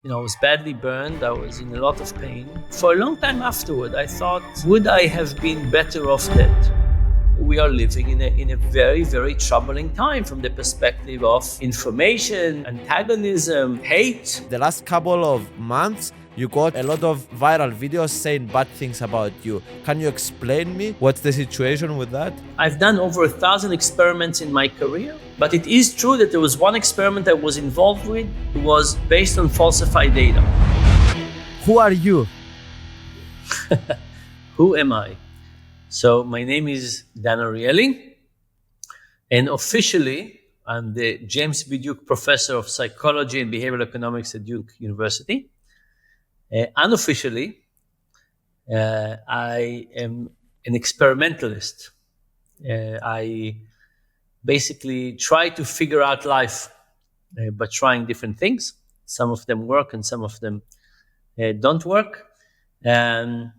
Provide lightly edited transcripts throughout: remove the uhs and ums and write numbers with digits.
I was badly burned. I was in a lot of pain. For a long time afterward, I thought, would I have been better off dead? We are living in a very, very troubling time from the perspective of information, antagonism, hate. The last couple of months, you got a lot of viral videos saying bad things about you. Can you explain me what's the situation with that? I've done over 1,000 experiments in my career, but it is true that there was one experiment I was involved with. It was based on falsified data. Who are you? Who am I? So my name is Dan Ariely, and officially I'm the James B. Duke Professor of Psychology and Behavioural Economics at Duke University. Unofficially, I am an experimentalist. I basically try to figure out life by trying different things. Some of them work and some of them don't work. And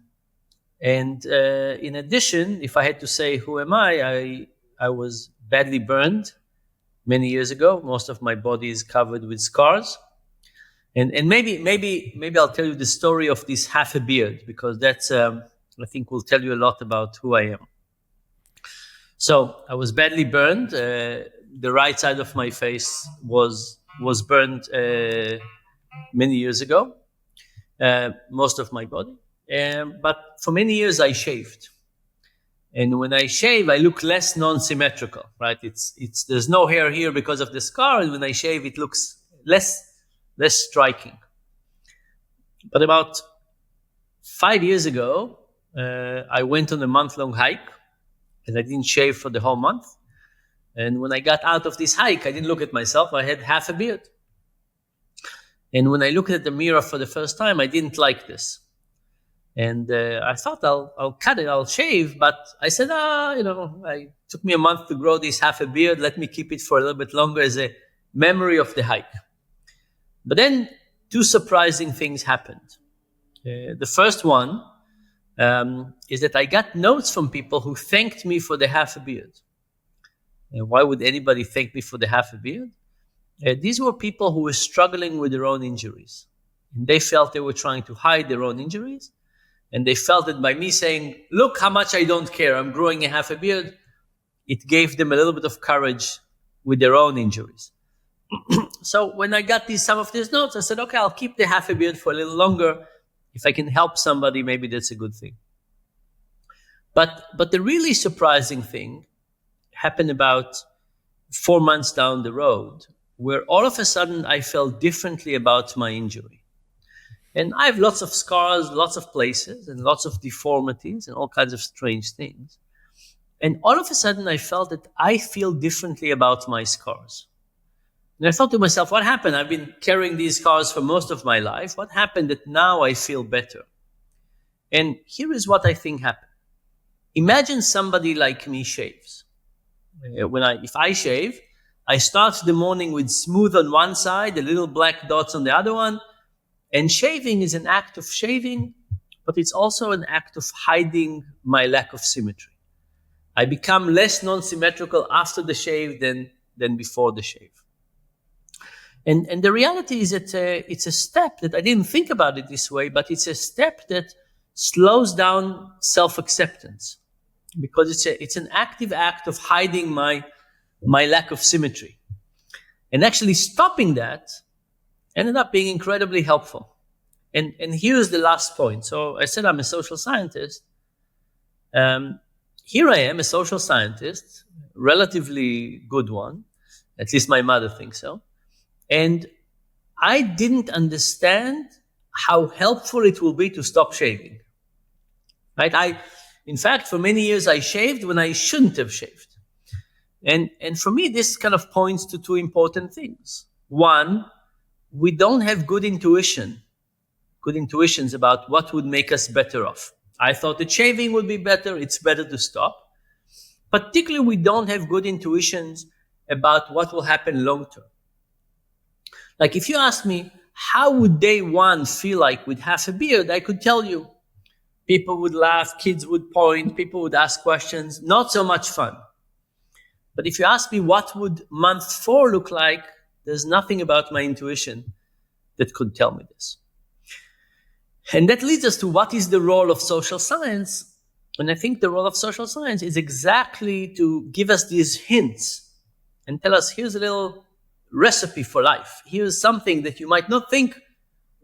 in addition, if I had to say who am I was badly burned many years ago. Most of my body is covered with scars. And maybe I'll tell you the story of this half a beard, because that's I think will tell you a lot about who I am. So I was badly burned. The right side of my face was burned many years ago. Most of my body, but for many years I shaved. And when I shave, I look less non-symmetrical, right? It's there's no hair here because of the scar, and when I shave, it looks less striking. But about 5 years ago, I went on a month-long hike, and I didn't shave for the whole month. And when I got out of this hike, I didn't look at myself. I had half a beard. And when I looked at the mirror for the first time, I didn't like this. And I thought I'll cut it, I'll shave. But I said, it took me a month to grow this half a beard. Let me keep it for a little bit longer as a memory of the hike. But then two surprising things happened. The first one is that I got notes from people who thanked me for the half a beard. And why would anybody thank me for the half a beard? These were people who were struggling with their own injuries. And they felt they were trying to hide their own injuries. And they felt that by me saying, look how much I don't care, I'm growing a half a beard, it gave them a little bit of courage with their own injuries. So when I got some of these notes, I said, okay, I'll keep the half a beard for a little longer. If I can help somebody, maybe that's a good thing. But the really surprising thing happened about 4 months down the road, where all of a sudden I felt differently about my injury. And I have lots of scars, lots of places, and lots of deformities and all kinds of strange things. And all of a sudden I felt that I feel differently about my scars. And I thought to myself, what happened? I've been carrying these scars for most of my life. What happened that now I feel better? And here is what I think happened. Imagine somebody like me shaves. If I shave, I start the morning with smooth on one side, the little black dots on the other one. And shaving is an act of shaving, but it's also an act of hiding my lack of symmetry. I become less non-symmetrical after the shave than before the shave. And the reality is that it's a step that I didn't think about it this way, but it's a step that slows down self-acceptance, because it's an active act of hiding my lack of symmetry. And actually stopping that ended up being incredibly helpful. And here's the last point. So I said I'm a social scientist. Here I am, a social scientist, relatively good one. At least my mother thinks so. And I didn't understand how helpful it will be to stop shaving. Right? In fact, for many years I shaved when I shouldn't have shaved. And for me, this kind of points to two important things. One, we don't have good intuitions about what would make us better off. I thought that shaving would be better. It's better to stop. Particularly, we don't have good intuitions about what will happen long term. Like if you ask me, how would day one feel like with half a beard? I could tell you. People would laugh, kids would point, people would ask questions. Not so much fun. But if you ask me what would month 4 look like, there's nothing about my intuition that could tell me this. And that leads us to what is the role of social science. And I think the role of social science is exactly to give us these hints and tell us, here's a little recipe for life. Here's something that you might not think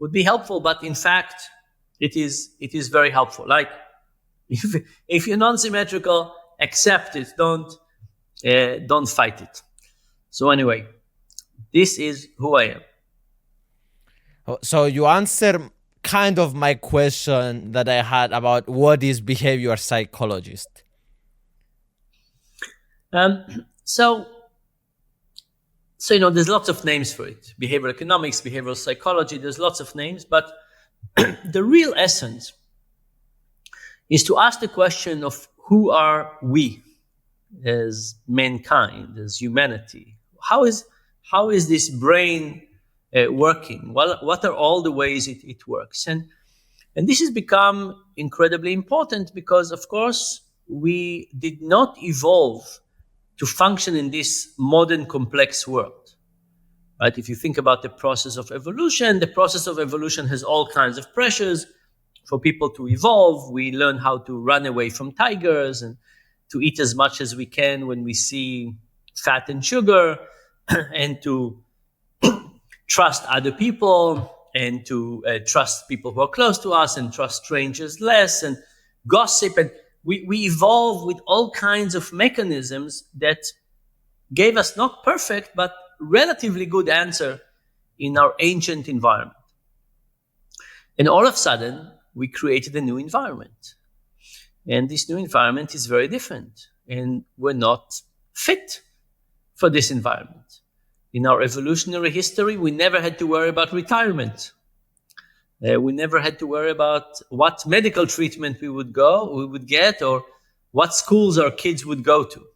would be helpful, but in fact, it is very helpful. Like, if you're non-symmetrical, accept it. Don't fight it. So anyway, this is who I am. So you answer kind of my question that I had about what is behavior psychologist. So there's lots of names for it. Behavioral economics, behavioral psychology, there's lots of names, but the real essence is to ask the question of who are we as mankind, as humanity? How is this brain working? What are all the ways it works? And this has become incredibly important because, of course, we did not evolve to function in this modern complex world. Right? If you think about the process of evolution has all kinds of pressures for people to evolve. We learn how to run away from tigers and to eat as much as we can when we see fat and sugar, and to trust other people, and to trust people who are close to us, and trust strangers less, and gossip. And we evolve with all kinds of mechanisms that gave us not perfect, but relatively good answer in our ancient environment. And all of a sudden, we created a new environment. And this new environment is very different. And we're not fit for this environment. In our evolutionary history, we never had to worry about retirement. We never had to worry about what medical treatment we would get, or what schools our kids would go to.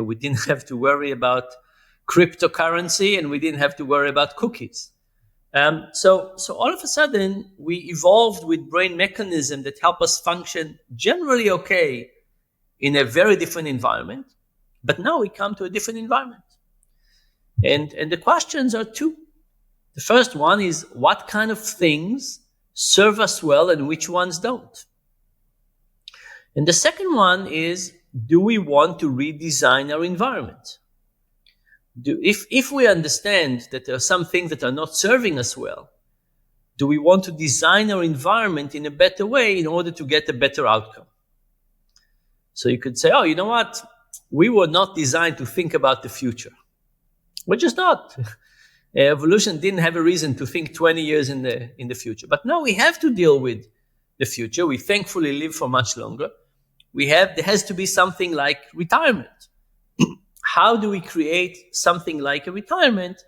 We didn't have to worry about cryptocurrency, and we didn't have to worry about cookies. So all of a sudden, we evolved with brain mechanisms that help us function generally okay in a very different environment. But now we come to a different environment. And the questions are two. The first one is, what kind of things serve us well and which ones don't? And the second one is, do we want to redesign our environment? If we understand that there are some things that are not serving us well, do we want to design our environment in a better way in order to get a better outcome? So you could say, oh, you know what? We were not designed to think about the future. We're just not. Evolution didn't have a reason to think 20 years in the future. But now we have to deal with the future. We thankfully live for much longer. There has to be something like retirement. How do we create something like a retirement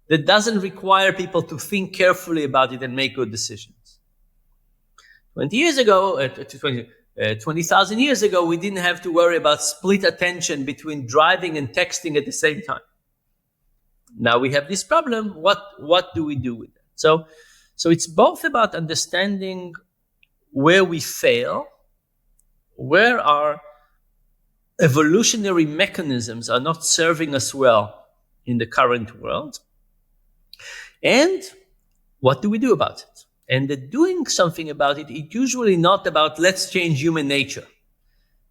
that doesn't require people to think carefully about it and make good decisions? 20,000 years ago, we didn't have to worry about split attention between driving and texting at the same time. Now we have this problem. What do we do with that? So it's both about understanding where we fail, where our evolutionary mechanisms are not serving us well in the current world, and what do we do about it? And the doing something about it is usually not about let's change human nature.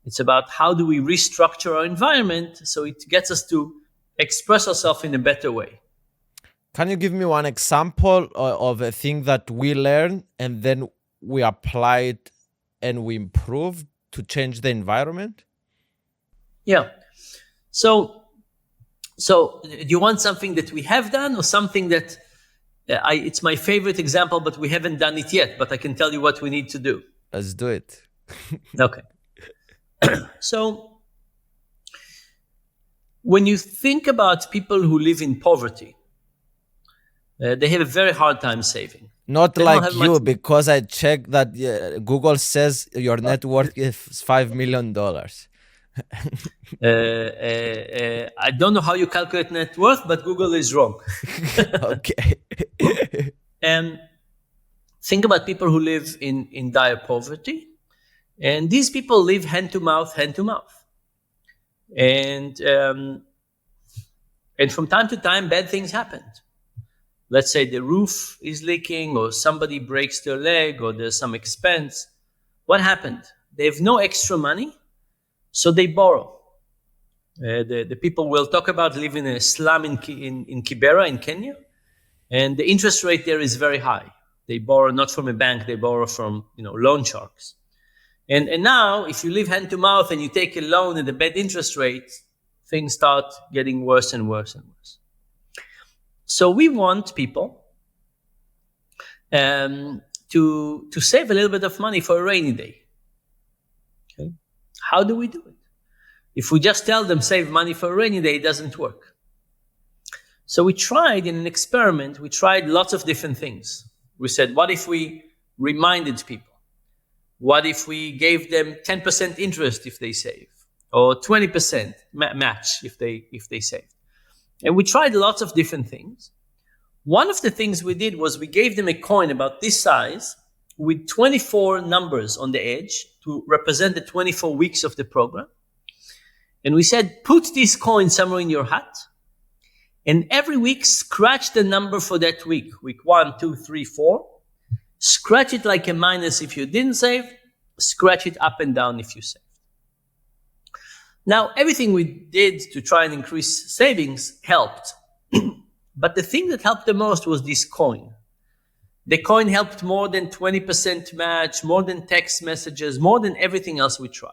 It's about how do we restructure our environment so it gets us to express ourselves in a better way. Can you give me one example of a thing that we learned and then we applied and we improved to change the environment? Yeah. So do you want something that we have done, or something that it's my favorite example, but we haven't done it yet, but I can tell you what we need to do? Let's do it. Okay. So when you think about people who live in poverty, they have a very hard time saving. Not like you, because I checked that Google says your net worth is $5 million. I don't know how you calculate net worth, but Google is wrong. Okay. And think about people who live in dire poverty. And these people live hand to mouth. And from time to time, bad things happened. let's say the roof is leaking, or somebody breaks their leg, or there's some expense. What happened? They have no extra money, so they borrow. The people will talk about living in a slum in Kibera in Kenya, and the interest rate there is very high. They borrow not from a bank, they borrow from loan sharks. And now, if you live hand to mouth and you take a loan at a bad interest rate, things start getting worse and worse and worse. So we want people to save a little bit of money for a rainy day. Okay? How do we do it? If we just tell them save money for a rainy day, it doesn't work. So we tried in an experiment, we tried lots of different things. We said, what if we reminded people? What if we gave them 10% interest if they save? Or 20% match if they save? And we tried lots of different things. One of the things we did was we gave them a coin about this size with 24 numbers on the edge to represent the 24 weeks of the program. And we said, put this coin somewhere in your hat, and every week scratch the number for that week. Week 1, 2, 3, 4. Scratch it like a minus if you didn't save. Scratch it up and down if you saved. Now, everything we did to try and increase savings helped. But the thing that helped the most was this coin. The coin helped more than 20% match, more than text messages, more than everything else we tried.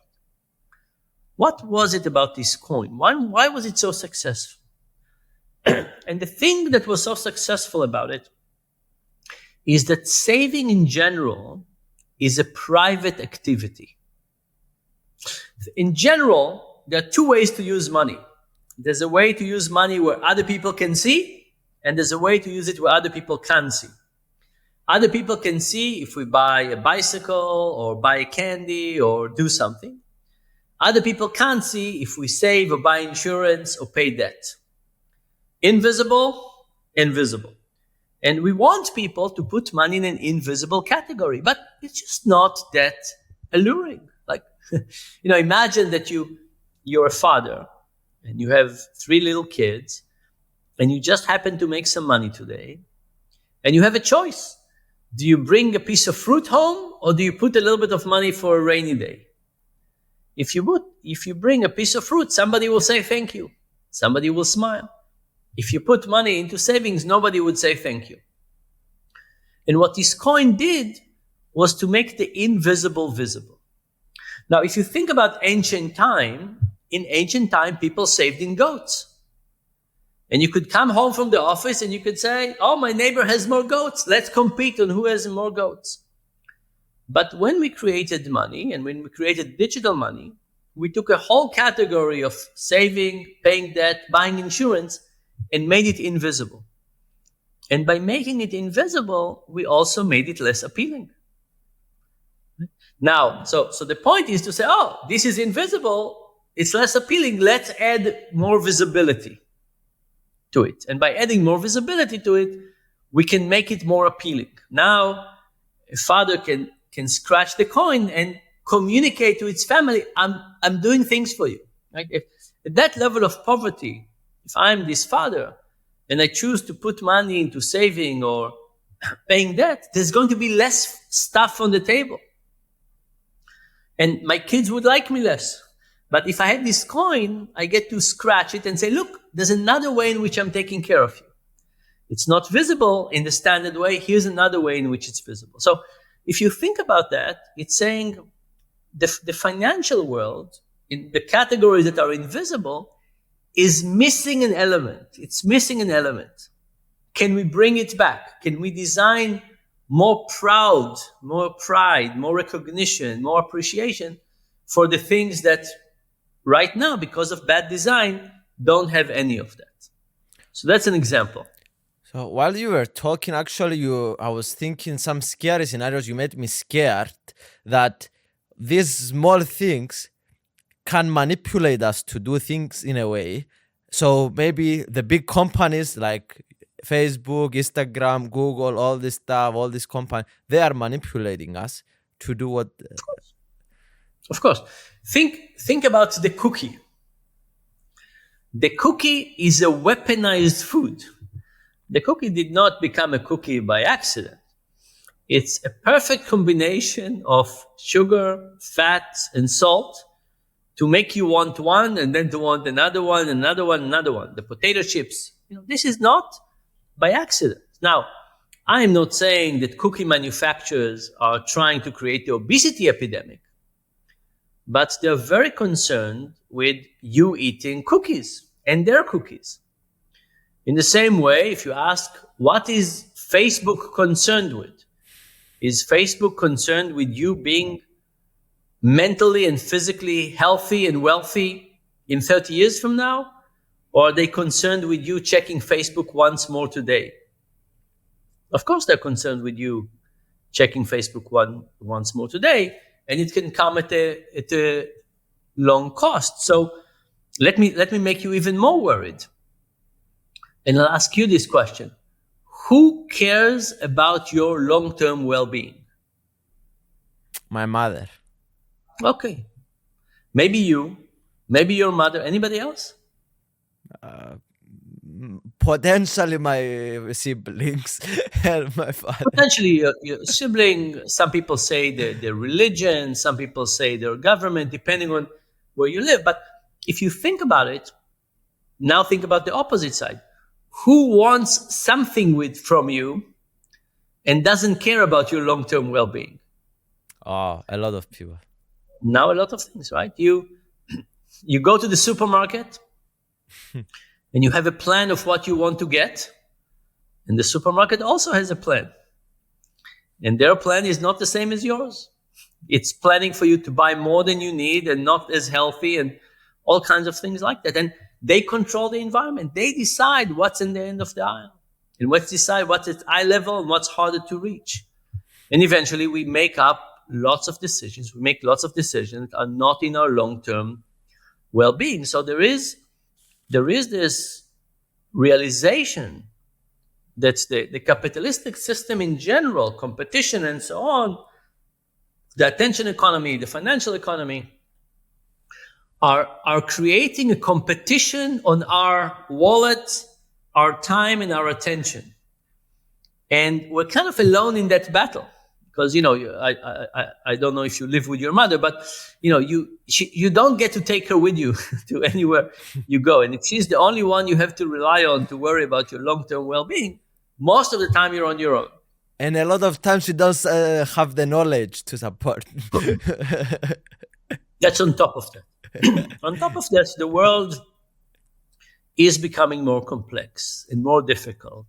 What was it about this coin? Why was it so successful? And the thing that was so successful about it is that saving in general is a private activity. In general, there are two ways to use money. There's a way to use money where other people can see, and there's a way to use it where other people can't see. Other people can see if we buy a bicycle or buy a candy or do something. Other people can't see if we save or buy insurance or pay debt. Invisible, invisible. And we want people to put money in an invisible category, but it's just not that alluring. Like, imagine that you're a father and you have 3 little kids and you just happen to make some money today and you have a choice. Do you bring a piece of fruit home or do you put a little bit of money for a rainy day? If you bring a piece of fruit, somebody will say thank you. Somebody will smile. If you put money into savings, nobody would say thank you. And what this coin did was to make the invisible visible. Now, if you think about ancient time, in ancient time, people saved in goats. And you could come home from the office and you could say, oh, my neighbor has more goats. Let's compete on who has more goats. But when we created money and when we created digital money, we took a whole category of saving, paying debt, buying insurance, and made it invisible. And by making it invisible, we also made it less appealing. Now, so the point is to say, oh, this is invisible, it's less appealing, let's add more visibility to it. And by adding more visibility to it, we can make it more appealing. Now, a father can scratch the coin and communicate to its family, I'm doing things for you. Right? If at that level of poverty, if I'm this father and I choose to put money into saving or paying debt, there's going to be less stuff on the table. And my kids would like me less. But if I have this coin, I get to scratch it and say, look, there's another way in which I'm taking care of you. It's not visible in the standard way. Here's another way in which it's visible. So if you think about that, it's saying the financial world, in the categories that are invisible, is missing an element. It's missing an element. Can we bring it back? Can we design more proud, more pride, more recognition, more appreciation for the things that right now, because of bad design, don't have any of that? So that's an example. So while you were talking, actually, I was thinking some scary scenarios. You made me scared that these small things can manipulate us to do things in a way. So maybe the big companies like Facebook, Instagram, Google, all this stuff, all these companies, they are manipulating us to do what... Of course. Think about the cookie. The cookie is a weaponized food. The cookie did not become a cookie by accident. It's a perfect combination of sugar, fat, and salt to make you want one and then to want another one, another one, another one. The potato chips, this is not by accident. Now, I am not saying that cookie manufacturers are trying to create the obesity epidemic, but they're very concerned with you eating cookies and their cookies. In the same way, if you ask, what is Facebook concerned with? Is Facebook concerned with you being mentally and physically healthy and wealthy in 30 years from now? Or are they concerned with you checking Facebook once more today? Of course, they're concerned with you checking Facebook once more today, and it can come at a long cost. So let me make you even more worried. And I'll ask you this question. Who cares about your long-term well-being? My mother. Okay. Maybe you, maybe your mother, anybody else? Potentially my siblings and my father. Potentially your sibling. Some people say their religion, some people say their government, depending on where you live. But if you think about it, now think about the opposite side. Who wants something from you and doesn't care about your long-term well-being? Oh, a lot of people. Now a lot of things, right? You go to the supermarket and you have a plan of what you want to get, and the supermarket also has a plan. And their plan is not the same as yours. It's planning for you to buy more than you need and not as healthy and all kinds of things like that. And they control the environment. They decide what's in the end of the aisle and decide what's at eye level and what's harder to reach. And eventually we make up lots of decisions. We make lots of decisions that are not in our long-term well-being. So there is this realization that the capitalistic system in general, competition and so on, the attention economy, the financial economy, are creating a competition on our wallet, our time, and our attention. And we're kind of alone in that battle. Because, I don't know if you live with your mother, but, you don't get to take her with you to anywhere you go. And if she's the only one you have to rely on to worry about your long-term well-being, most of the time you're on your own. And a lot of times she does have the knowledge to support. That's on top of that. On top of that, the world is becoming more complex and more difficult.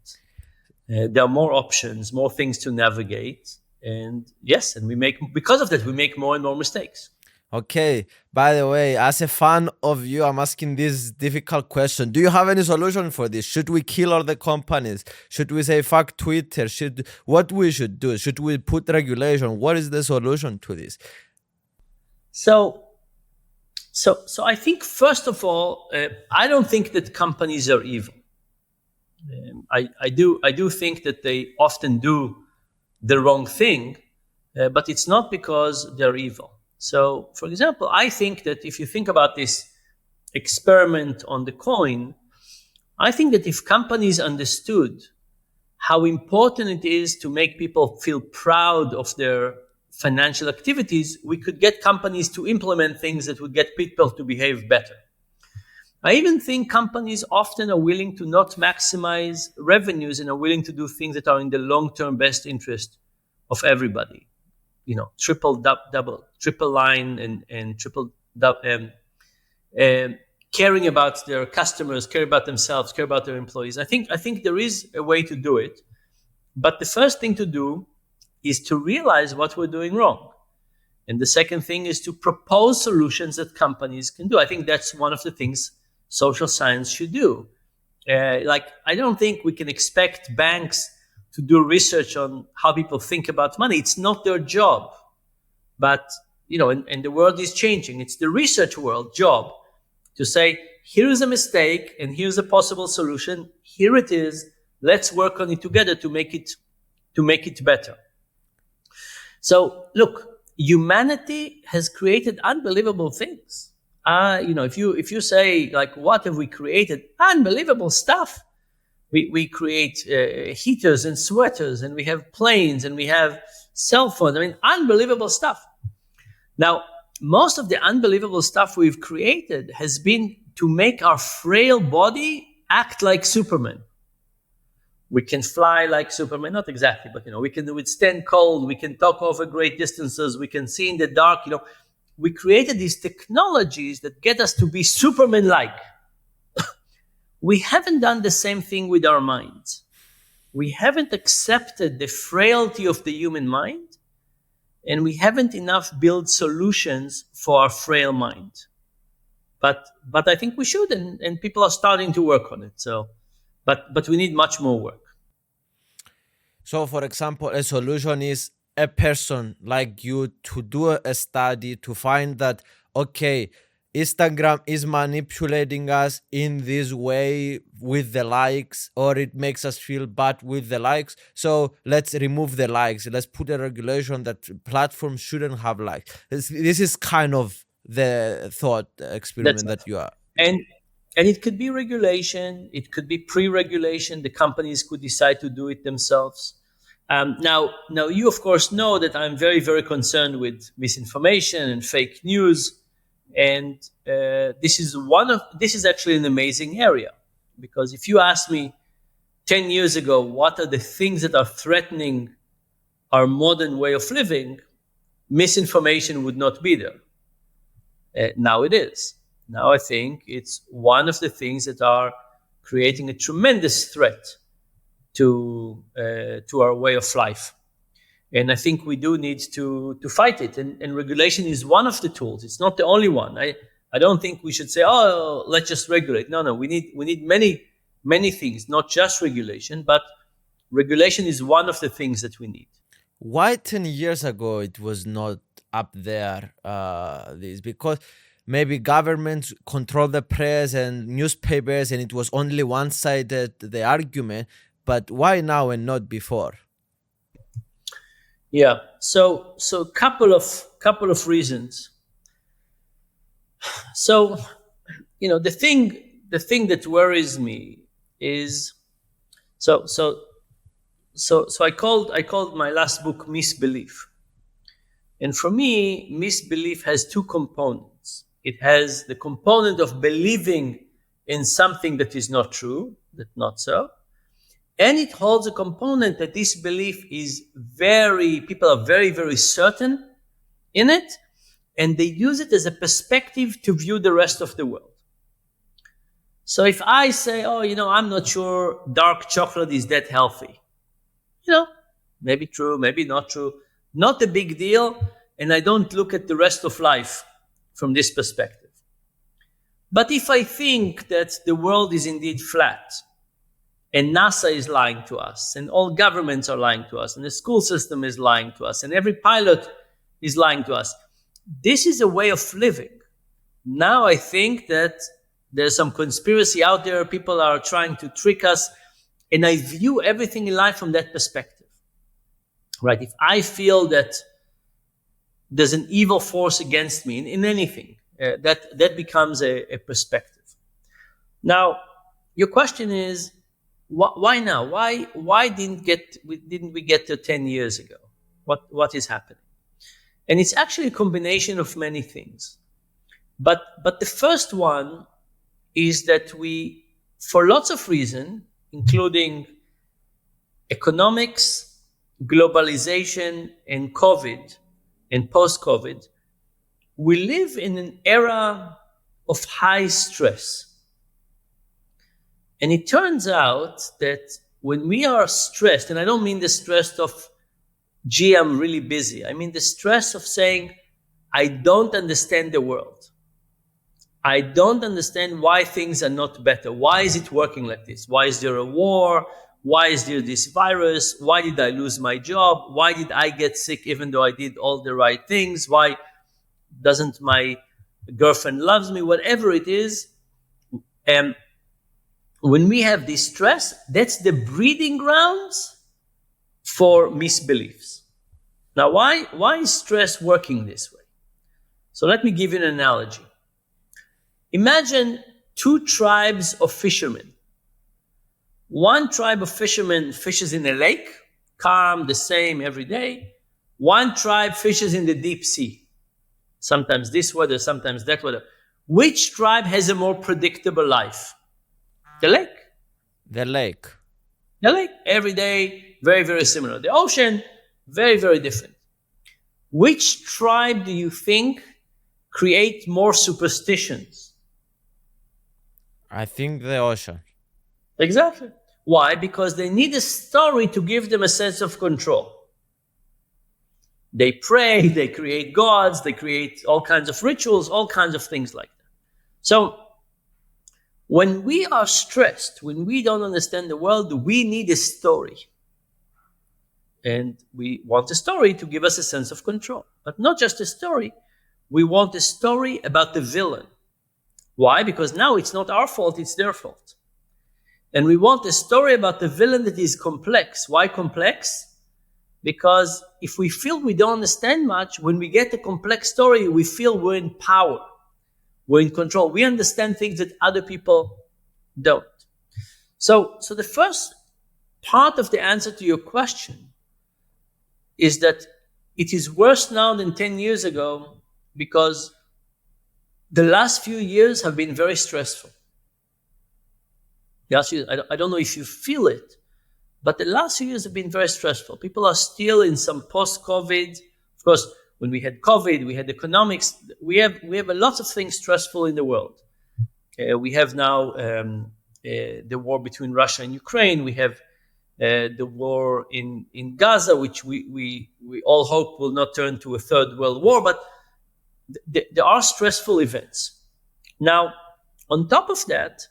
There are more options, more things to navigate. And yes, and because of that, we make more and more mistakes. Okay, by the way, as a fan of you, I'm asking this difficult question. Do you have any solution for this? Should we kill all the companies? Should we say fuck Twitter? What we should do? Should we put regulation? What is the solution to this? So I think, first of all, I don't think that companies are evil. I do think that they often do the wrong thing, but it's not because they're evil. So, for example, I think that if you think about this experiment on the coin, I think that if companies understood how important it is to make people feel proud of their financial activities, we could get companies to implement things that would get people to behave better. I even think companies often are willing to not maximize revenues and are willing to do things that are in the long-term best interest of everybody. Triple line and triple caring about their customers, care about themselves, care about their employees. I think there is a way to do it, but the first thing to do is to realize what we're doing wrong. And the second thing is to propose solutions that companies can do. I think that's one of the things social science should do. I don't think we can expect banks to do research on how people think about money. It's not their job. But, and the world is changing. It's the research world job to say, here is a mistake and here's a possible solution. Here it is. Let's work on it together to make it better. So look, humanity has created unbelievable things. If you say, what have we created? Unbelievable stuff. We create heaters and sweaters, and we have planes, and we have cell phones. I mean, unbelievable stuff. Now, most of the unbelievable stuff we've created has been to make our frail body act like Superman. We can fly like Superman, not exactly, but we can withstand cold. We can talk over great distances. We can see in the dark. We created these technologies that get us to be Superman-like. We haven't done the same thing with our minds. We haven't accepted the frailty of the human mind, and we haven't enough built solutions for our frail mind. But I think we should, and people are starting to work on it. So, but we need much more work. So, for example, a solution is a person like you to do a study to find that, okay, Instagram is manipulating us in this way with the likes, or it makes us feel bad with the likes. So let's remove the likes. Let's put a regulation that platforms shouldn't have likes. This is kind of the thought That's experiment it. that you are. And it could be regulation. It could be pre-regulation. The companies could decide to do it themselves. Now, you of course know that I'm very, very concerned with misinformation and fake news, and this is actually an amazing area, because if you ask me 10 years ago what are the things that are threatening our modern way of living, misinformation would not be there. Now it is. Now I think it's one of the things that are creating a tremendous threat to our way of life. And I think we do need to fight it. And regulation is one of the tools. It's not the only one. I don't think we should say, oh, let's just regulate. No. We need many things, not just regulation, but regulation is one of the things that we need. Why 10 years ago it was not up there? This because maybe governments control the press and newspapers, and it was only one-sided the argument. But why now and not before? Yeah. So couple of reasons. So the thing that worries me is so I called my last book Misbelief. And for me, misbelief has two components. It has the component of believing in something that is not true, that not so. And it holds a component that this belief is people are very, very certain in it, and they use it as a perspective to view the rest of the world. So if I say, oh, I'm not sure dark chocolate is that healthy, maybe true, maybe not true, not a big deal, and I don't look at the rest of life from this perspective. But if I think that the world is indeed flat, and NASA is lying to us, and all governments are lying to us, and the school system is lying to us, and every pilot is lying to us, this is a way of living. Now I think that there's some conspiracy out there, people are trying to trick us, and I view everything in life from that perspective. Right? If I feel that there's an evil force against me in anything, that becomes a perspective. Now, your question is, why now? Why didn't we get to 10 years ago? What is happening? And it's actually a combination of many things. But the first one is that we, for lots of reasons, including economics, globalization, and COVID, and post-COVID, we live in an era of high stress. And it turns out that when we are stressed, and I don't mean the stress of, gee, I'm really busy. I mean the stress of saying, I don't understand the world. I don't understand why things are not better. Why is it working like this? Why is there a war? Why is there this virus? Why did I lose my job? Why did I get sick even though I did all the right things? Why doesn't my girlfriend loves me? Whatever it is. When we have this stress, that's the breeding grounds for misbeliefs. Now, why is stress working this way? So let me give you an analogy. Imagine two tribes of fishermen. One tribe of fishermen fishes in a lake, calm, the same every day. One tribe fishes in the deep sea, sometimes this weather, sometimes that weather. Which tribe has a more predictable life? The lake. The lake. The lake, every day, very, very similar. The ocean, very, very different. Which tribe do you think create more superstitions? I think the ocean. Exactly. Why? Because they need a story to give them a sense of control. They pray, they create gods, they create all kinds of rituals, all kinds of things like that. So, when we are stressed, when we don't understand the world, we need a story. And we want a story to give us a sense of control. But not just a story, we want a story about the villain. Why? Because now it's not our fault, it's their fault. And we want a story about the villain that is complex. Why complex? Because if we feel we don't understand much, when we get a complex story, we feel we're in power, we're in control. We understand things that other people don't. So the first part of the answer to your question is that it is worse now than 10 years ago because the last few years have been very stressful. I don't know if you feel it, but the last few years have been very stressful. People are still in some post-COVID. Of course, when we had COVID, we had economics. We have a lot of things stressful in the world. We have now the war between Russia and Ukraine. We have the war in Gaza, which we all hope will not turn to a third world war. But there are stressful events. Now, on top of that,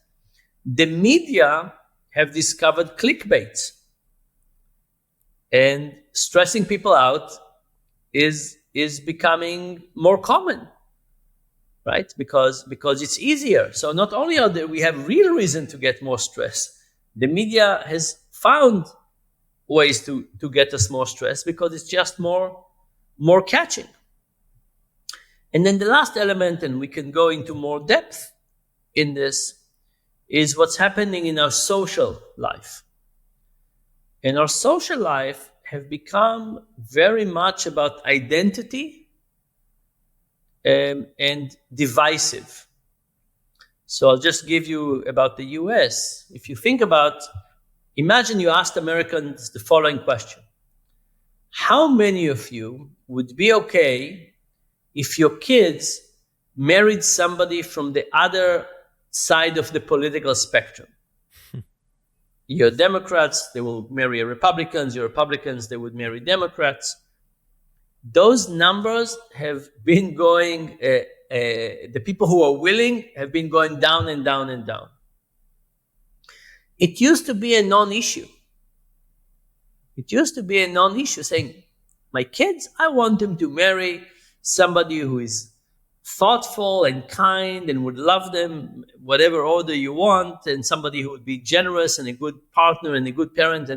the media have discovered clickbait, and stressing people out is becoming more common, right? Because it's easier. So not only we have real reason to get more stress, the media has found ways to get us more stress because it's just more catching. And then the last element, and we can go into more depth in this, is what's happening in our social life. And our social life have become very much about identity and divisive. So I'll just give you about the US. If you think about, imagine you asked Americans the following question. How many of you would be okay if your kids married somebody from the other side of the political spectrum? You're Democrats, they will marry Republicans. You're Republicans, they would marry Democrats. Those numbers have been going, the people who are willing have been going down and down and down. It used to be a non-issue. It used to be a non-issue saying, my kids, I want them to marry somebody who is thoughtful and kind and would love them, whatever order you want, and somebody who would be generous and a good partner and a good parent.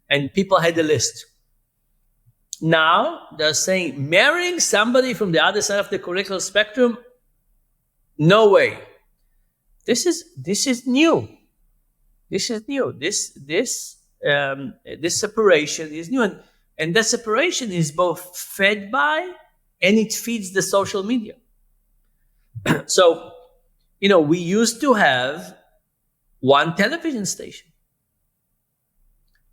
And people had a list. Now they're saying marrying somebody from the other side of the political spectrum, no way. This is new. This is new. This separation is new, and that separation is both fed by and it feeds the social media. So, we used to have one television station.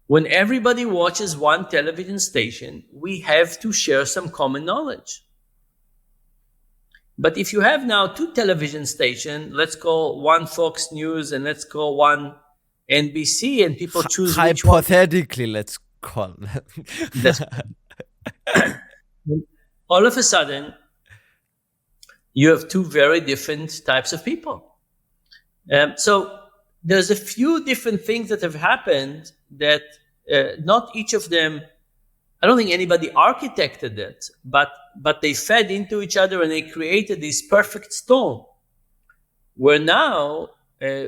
When everybody watches one television station, we have to share some common knowledge. But if you have now two television stations, let's call one Fox News and let's call one NBC, and people choose which one. Hypothetically, let's call that. That's all of a sudden, you have two very different types of people. So there's a few different things that have happened that not each of them, I don't think anybody architected it, but they fed into each other and they created this perfect storm where now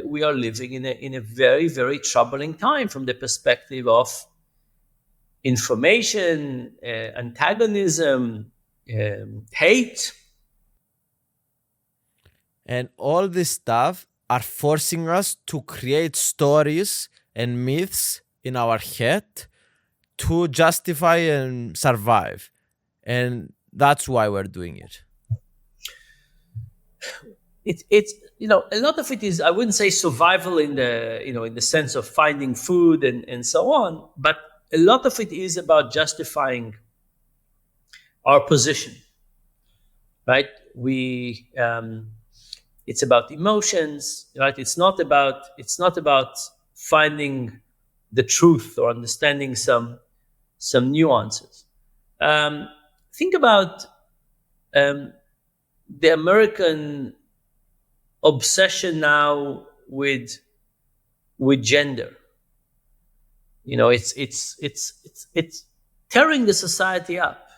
we are living in a very, very troubling time from the perspective of information, antagonism, hate. And all this stuff are forcing us to create stories and myths in our head to justify and survive. And that's why we're doing it. It's a lot of it is, I wouldn't say survival in the in the sense of finding food and so on, but a lot of it is about justifying our position, right? We It's about emotions, right? It's not about finding the truth or understanding some nuances. um, think about um, the American obsession now with gender. It's tearing the society up.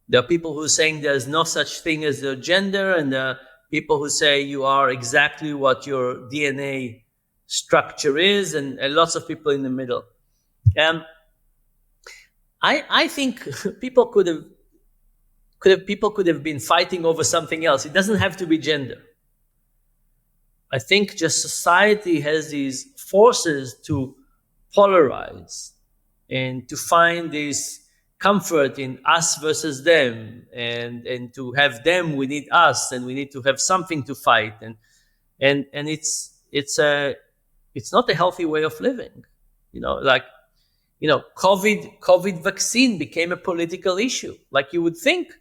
There are people who are saying there's no such thing as a gender, and there are people who say you are exactly what your DNA structure is, and lots of people in the middle. Um, I think people could have been fighting over something else. It doesn't have to be gender. I think just society has these forces to polarize and to find this comfort in us versus them, and to have them we need us, and we need to have something to fight, and it's not a healthy way of living. Like, COVID vaccine became a political issue. Like, you would think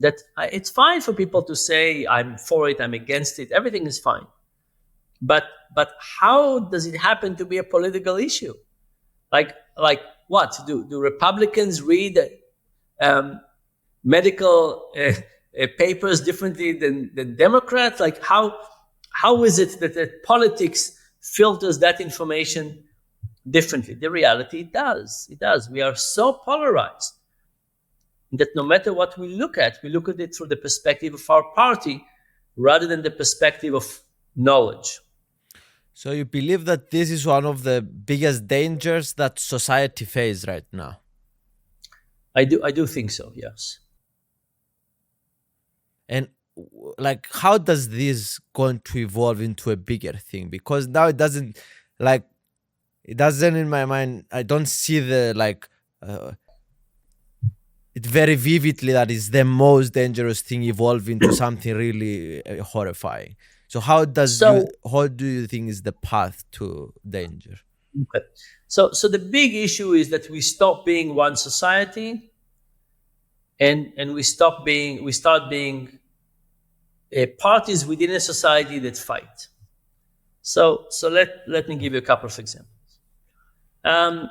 that it's fine for people to say I'm for it, I'm against it, everything is fine. But how does it happen to be a political issue? Like what do Republicans read um, medical papers differently than Democrats? Like, how is it that politics filters that information differently? The reality, it does. We are so polarized that no matter what we look at it through the perspective of our party rather than the perspective of knowledge. So you believe that this is one of the biggest dangers that society faces right now? I do think so, yes. And like, how does this going to evolve into a bigger thing? Because now like it doesn't in my mind. I don't see the like it very vividly that is the most dangerous thing evolve into something really horrifying. So So how do you think is the path to danger? okay. So the big issue is that we stop being one society, and we start being parties within a society that fight. So let me give you a couple of examples. Um,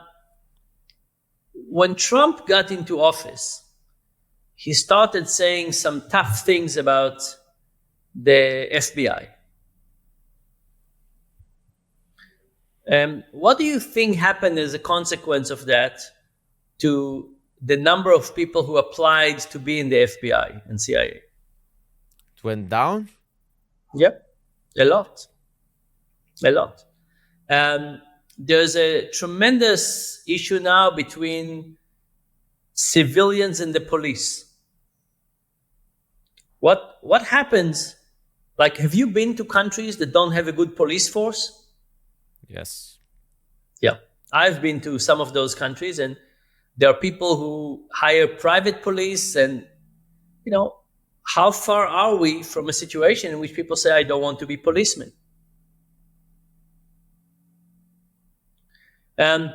when Trump got into office, he started saying some tough things about the FBI. What do you think happened as a consequence of that to the number of people who applied to be in the FBI and CIA? It went down. Yep, a lot, a lot. There's a tremendous issue now between civilians and the police. What happens? Like, have you been to countries that don't have a good police force? Yes. Yeah, I've been to some of those countries, and there are people who hire private police, and you know, how far are we from a situation in which people say, "I don't want to be policemen"? Um,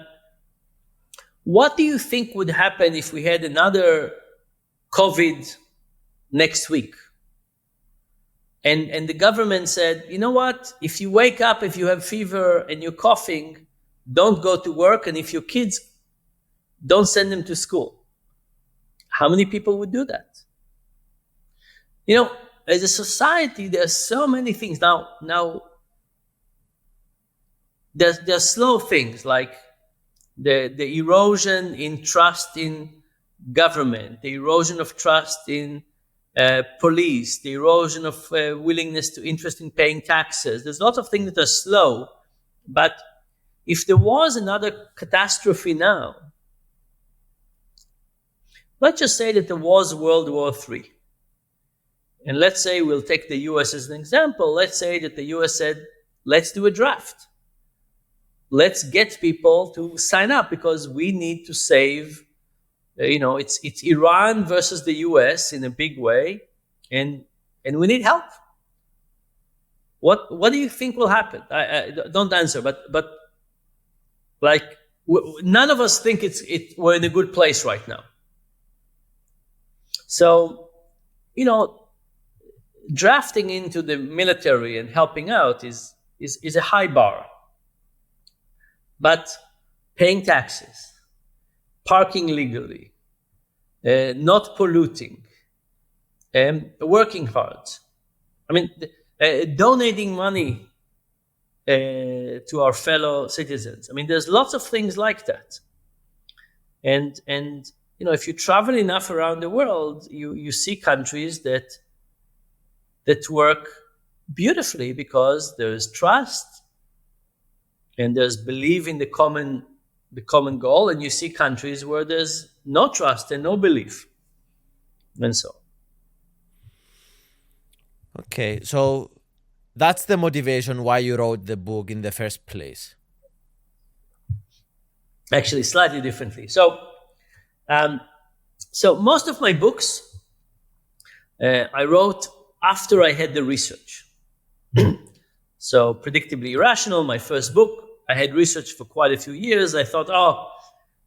what do you think would happen if we had another COVID next week? And the government said, you know what? If you wake up, if you have fever and you're coughing, don't go to work. And if your kids, don't send them to school. How many people would do that? As a society, there's so many things. Now there's slow things like the erosion in trust in government, the erosion of trust in police, the erosion of willingness to interest in paying taxes. There's lots of things that are slow, but if there was another catastrophe now, let's just say that there was World War III, and let's say we'll take the US as an example. Let's say that the US said, let's do a draft. let's get people to sign up because we need to save. It's Iran versus the U.S. in a big way, and we need help. What do you think will happen? I don't answer, but like none of us think we're in a good place right now. So, drafting into the military and helping out is a high bar. But paying taxes, parking legally, not polluting, working hard. I mean, donating money to our fellow citizens. I mean, there's lots of things like that. And if you travel enough around the world, you see countries that work beautifully because there's trust and there's belief in the common goal, and you see countries where there's no trust and no belief, and so. Okay, so that's the motivation why you wrote the book in the first place. Actually, slightly differently. So most of my books I wrote after I had the research. So Predictably Irrational, my first book, I had research for quite a few years. I thought,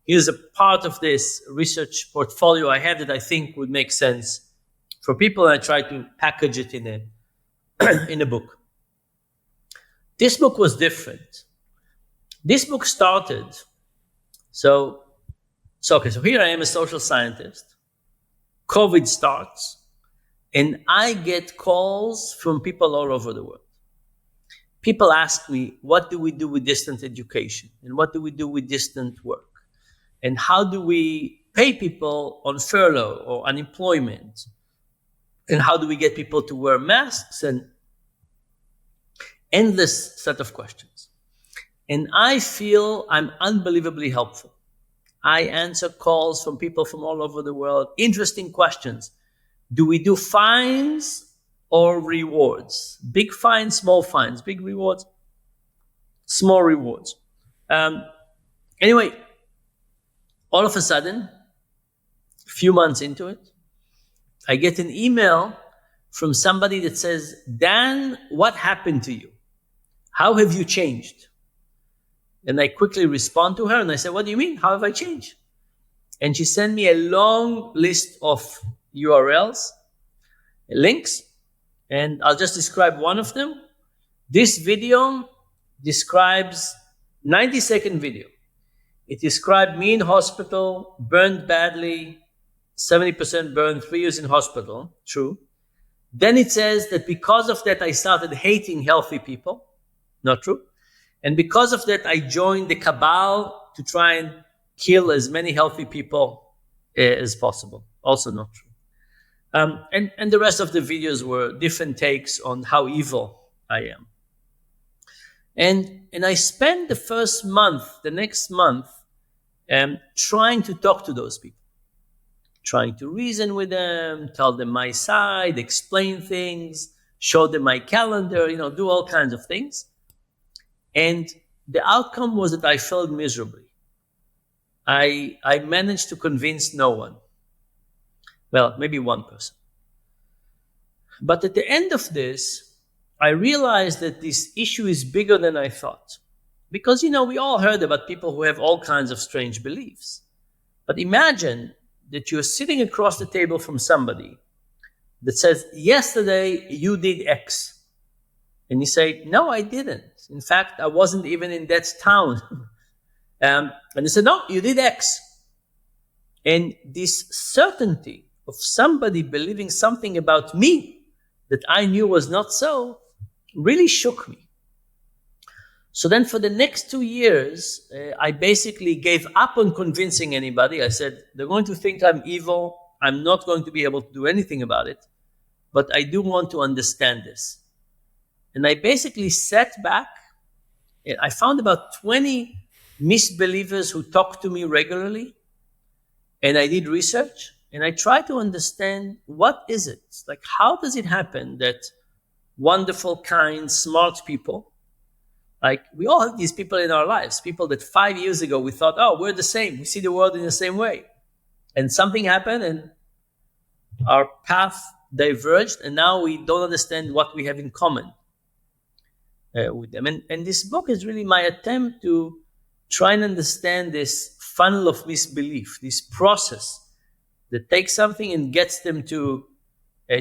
here's a part of this research portfolio I have that I think would make sense for people, and I tried to package it in a book. This book was different. This book started, so here I am, a social scientist. COVID starts, and I get calls from people all over the world. People ask me, what do we do with distant education? And what do we do with distant work? And how do we pay people on furlough or unemployment? And how do we get people to wear masks? And endless set of questions. And I feel I'm unbelievably helpful. I answer calls from people from all over the world. Interesting questions. Do we do fines or rewards? Big fines, small fines, big rewards, small rewards. Anyway, all of a sudden, a few months into it, I get an email from somebody that says, Dan, what happened to you? How have you changed? And I quickly respond to her and I say, what do you mean? How have I changed? And she sent me a long list of URLs, links, and I'll just describe one of them. This video describes 90-second video. It described me in hospital, burned badly, 70% burned, 3 years in hospital, true. Then it says that because of that, I started hating healthy people, not true. And because of that, I joined the cabal to try and kill as many healthy people as possible, also not true. And the rest of the videos were different takes on how evil I am. And I spent the next month, trying to talk to those people, trying to reason with them, tell them my side, explain things, show them my calendar, do all kinds of things. And the outcome was that I failed miserably. I managed to convince no one. Well, maybe one person. But at the end of this, I realized that this issue is bigger than I thought. Because, we all heard about people who have all kinds of strange beliefs. But imagine that you're sitting across the table from somebody that says, yesterday you did X. And you say, no, I didn't. In fact, I wasn't even in that town. And they said, no, you did X. And this certainty of somebody believing something about me that I knew was not so really shook me. So then for the next 2 years, I basically gave up on convincing anybody. I said, they're going to think I'm evil. I'm not going to be able to do anything about it. But I do want to understand this. And I basically sat back. I found about 20 misbelievers who talked to me regularly. And I did research. And I tried to understand, what is it? Like, how does it happen that wonderful, kind, smart people Like, we all have these people in our lives, people that 5 years ago we thought, oh, we're the same, we see the world in the same way, and something happened and our path diverged, and now we don't understand what we have in common with them. And this book is really my attempt to try and understand this funnel of misbelief, this process that takes something and gets them to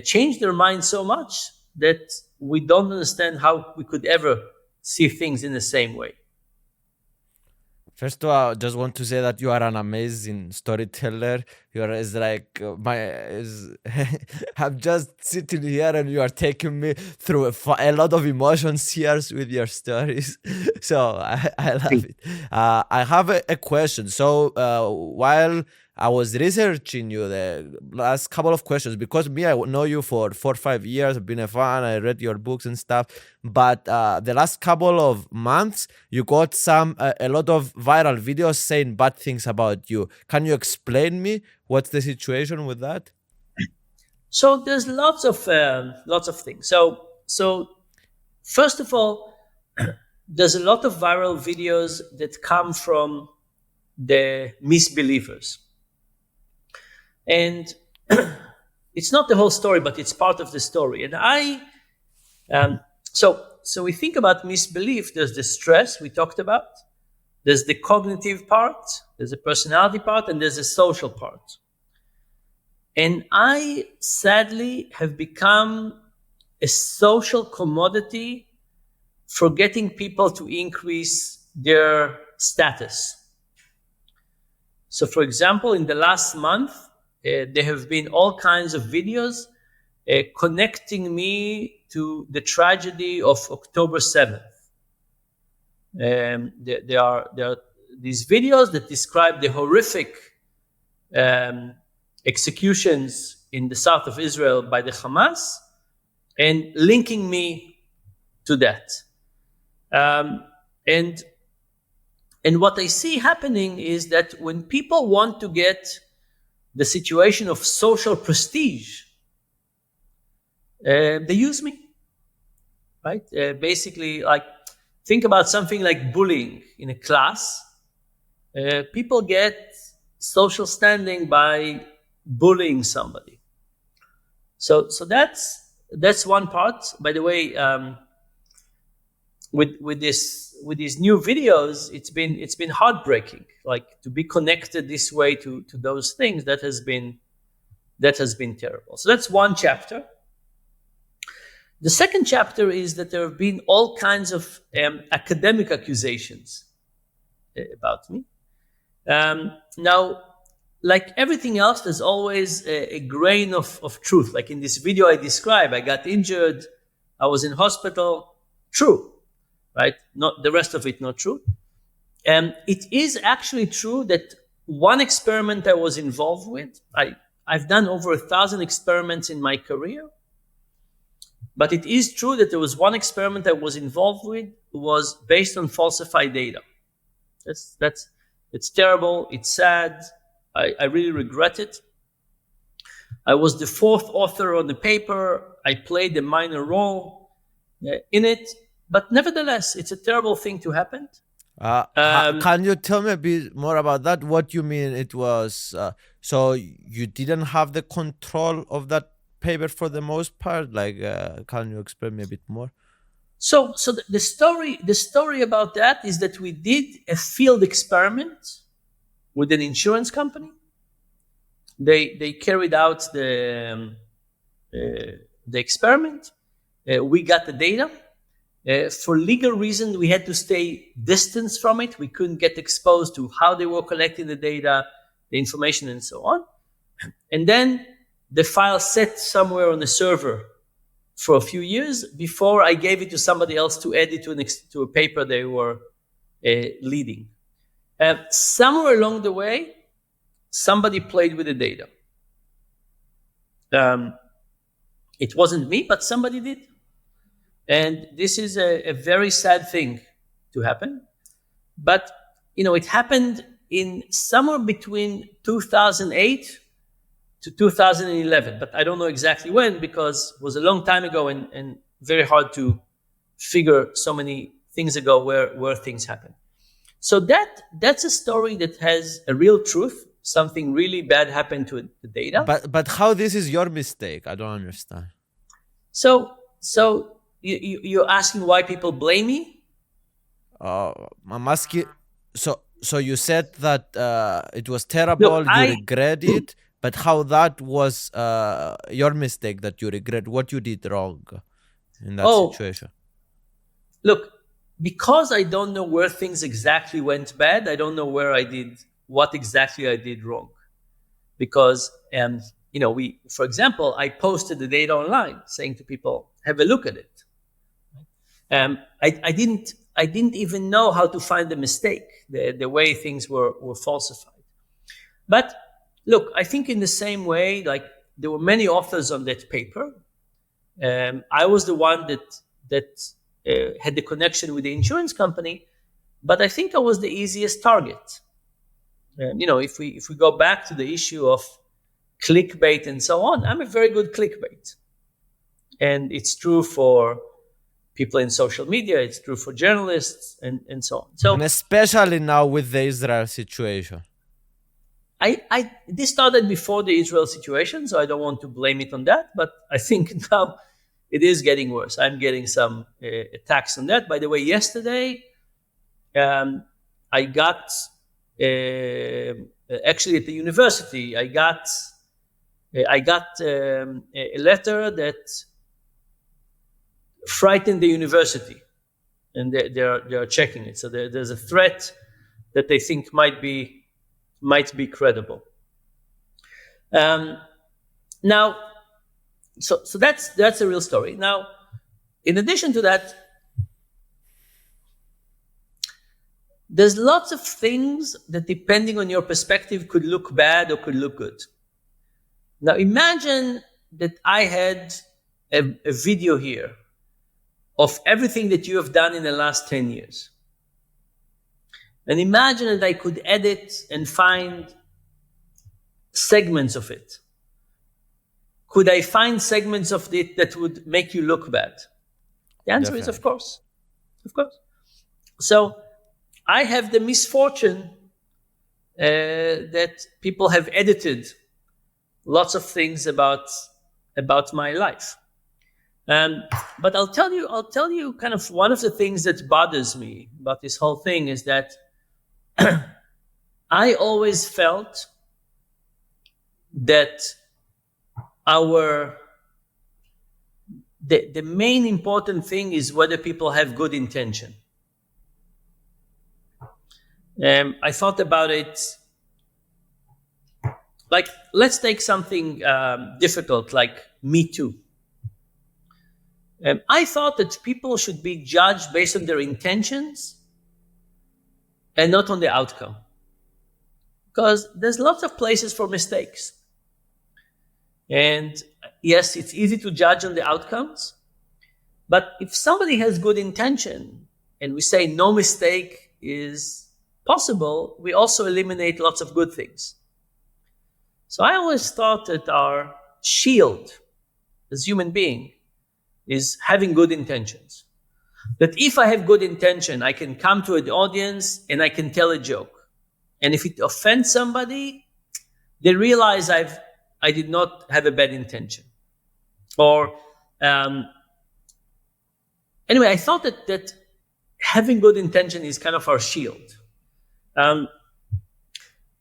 change their mind so much that we don't understand how we could ever see things in the same way. First of all, I just want to say that you are an amazing storyteller. You are is like my is. I'm just sitting here and you are taking me through a lot of emotions here with your stories. So I love it. I have a question. So while I was researching you the last couple of questions, because me, I know you for 4 or 5 years. I've been a fan. I read your books and stuff. But the last couple of months, you got a lot of viral videos saying bad things about you. Can you explain me what's the situation with that? So there's lots of things. So first of all, there's a lot of viral videos that come from the misbelievers, and it's not the whole story, but it's part of the story. And so we think about misbelief. There's the stress we talked about. There's the cognitive part. There's a personality part, and there's a social part. And I sadly have become a social commodity for getting people to increase their status. So, for example, in the last month, there have been all kinds of videos connecting me to the tragedy of October 7th. There are these videos that describe the horrific executions in the south of Israel by the Hamas, and linking me to that. And what I see happening is that when people want to get the situation of social prestige, they use me, right? Basically, like, think about something like bullying in a class. People get social standing by bullying somebody. So that's one part. By the way, with these new videos, it's been heartbreaking. Like, to be connected this way to those things, that has been terrible. So that's one chapter. The second chapter is that there have been all kinds of academic accusations about me. Now, like everything else, there's always a grain of truth. Like in this video I describe, I got injured, I was in hospital. True, right? Not the rest of it, not true. It is actually true that one experiment I was involved with, I've done over 1,000 experiments in my career, but it is true that there was one experiment I was involved with was based on falsified data. It's terrible. It's sad. I really regret it. I was the fourth author on the paper. I played a minor role in it, but nevertheless, it's a terrible thing to happen. Can you tell me a bit more about that? What you mean it was, so you didn't have the control of that paper for the most part? Like, can you explain me a bit more? So the story about that is that we did a field experiment with an insurance company. They carried out the experiment. We got the data. For legal reasons, we had to stay distance from it. We couldn't get exposed to how they were collecting the data, the information, and so on. And then the file sat somewhere on the server for a few years before I gave it to somebody else to add it to a paper they were leading. Somewhere along the way, somebody played with the data. It wasn't me, but somebody did. And this is a very sad thing to happen. But, it happened in somewhere between 2008 to 2011. But I don't know exactly when, because it was a long time ago and very hard to figure so many things ago where things happen. So that's a story that has a real truth. Something really bad happened to the data. But how this is your mistake? I don't understand. So you're asking why people blame me? I'm asking. So you said that it was Look, terrible. You regret it, but how that was your mistake that you regret what you did wrong in that oh, situation. look, because I don't know where things exactly went bad, I don't know where I did what exactly I did wrong. Because we, for example, I posted the data online, saying to people, "Have a look at it." I didn't even know how to find the mistake, the way things were falsified. But look, I think in the same way, like there were many authors on that paper. I was the one that had the connection with the insurance company, but I think I was the easiest target. If we go back to the issue of clickbait and so on, I'm a very good clickbait, and it's true for people in social media. It's true for journalists and so on. So And especially now with the Israel situation. this started before the Israel situation, so I don't want to blame it on that. But I think now it is getting worse. I'm getting some attacks on that. By the way, yesterday I got actually at the university I got a letter that frightened the university, and they are checking it. So there's a threat that they think might be credible. Um, Now, so that's a real story. Now, in addition to that, there's lots of things that, depending on your perspective, could look bad or could look good. Now, imagine that I had a video here of everything that you have done in the last 10 years. And imagine that I could edit and find segments of it. Could I find segments of it that would make you look bad? The answer is, of Definitely. course. Of course. So I have the misfortune that people have edited lots of things about my life. But I'll tell you kind of one of the things that bothers me about this whole thing is that I always felt that our the main important thing is whether people have good intention. I thought about it like, let's take something difficult like Me Too. I thought that people should be judged based on their intentions and not on the outcome, because there's lots of places for mistakes. And yes, it's easy to judge on the outcomes, but if somebody has good intention and we say no mistake is possible, we also eliminate lots of good things. So I always thought that our shield as human being is having good intentions. That if I have good intention, I can come to an audience and I can tell a joke. And if it offends somebody, they realize I did not have a bad intention. Or anyway, I thought that having good intention is kind of our shield. And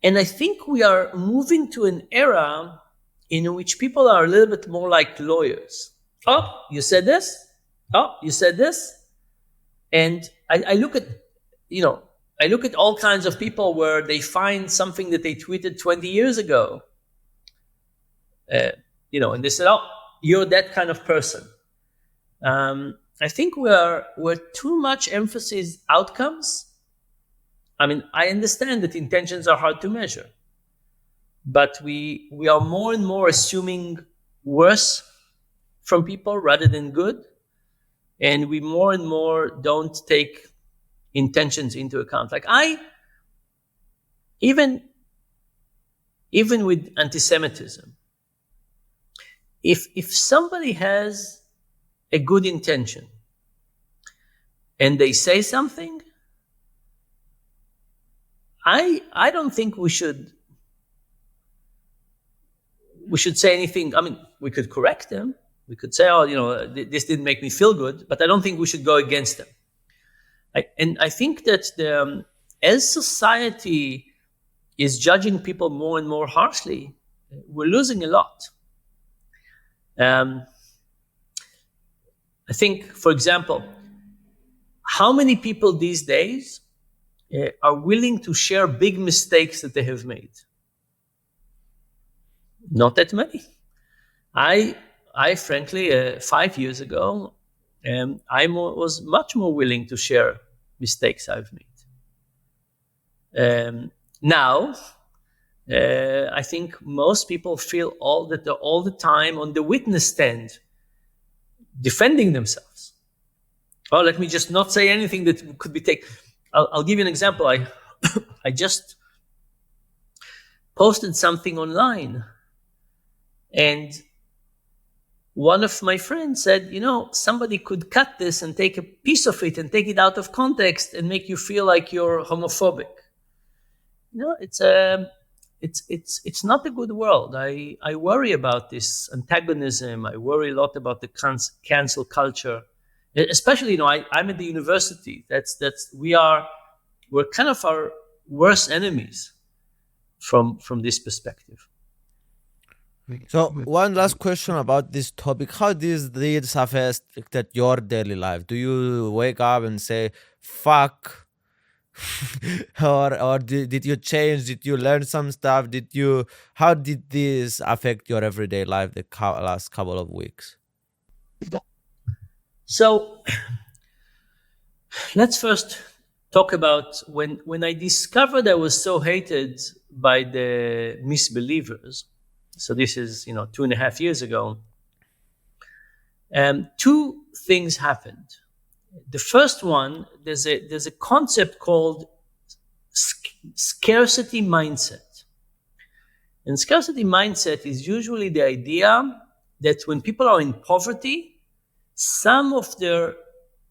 I think we are moving to an era in which people are a little bit more like lawyers. Oh, you said this? Oh, you said this? And I look at, I look at all kinds of people where they find something that they tweeted 20 years ago, and they said, "Oh, you're that kind of person." I think we're too much emphasis outcomes. I mean, I understand that intentions are hard to measure, but we are more and more assuming worse from people rather than good, and we more and more don't take intentions into account. Like even with anti-Semitism, if somebody has a good intention and they say something, I don't think we should say anything. I mean, we could correct them. We could say, oh, this didn't make me feel good, but I don't think we should go against them. And I think that as society is judging people more and more harshly, we're losing a lot. I think, for example, how many people these days are willing to share big mistakes that they have made? Not that many. I frankly, 5 years ago, was much more willing to share mistakes I've made. Now, I think most people feel all the time on the witness stand, defending themselves. Oh, let me just not say anything that could be taken. I'll give you an example. I just posted something online, and one of my friends said, somebody could cut this and take a piece of it and take it out of context and make you feel like you're homophobic. It's not a good world. I worry about this antagonism. I worry a lot about the cancel culture, especially I'm at the university. We're kind of our worst enemies from this perspective. So one last question about this topic: how these have affected your daily life? Do you wake up and say "fuck"? or did you change? Did you learn some stuff? How did this affect your everyday life the last couple of weeks? So let's first talk about when I discovered I was so hated by the misbelievers. So this is 2.5 years ago. Two things happened. The first one, there's a concept called scarcity mindset. And scarcity mindset is usually the idea that when people are in poverty, some of their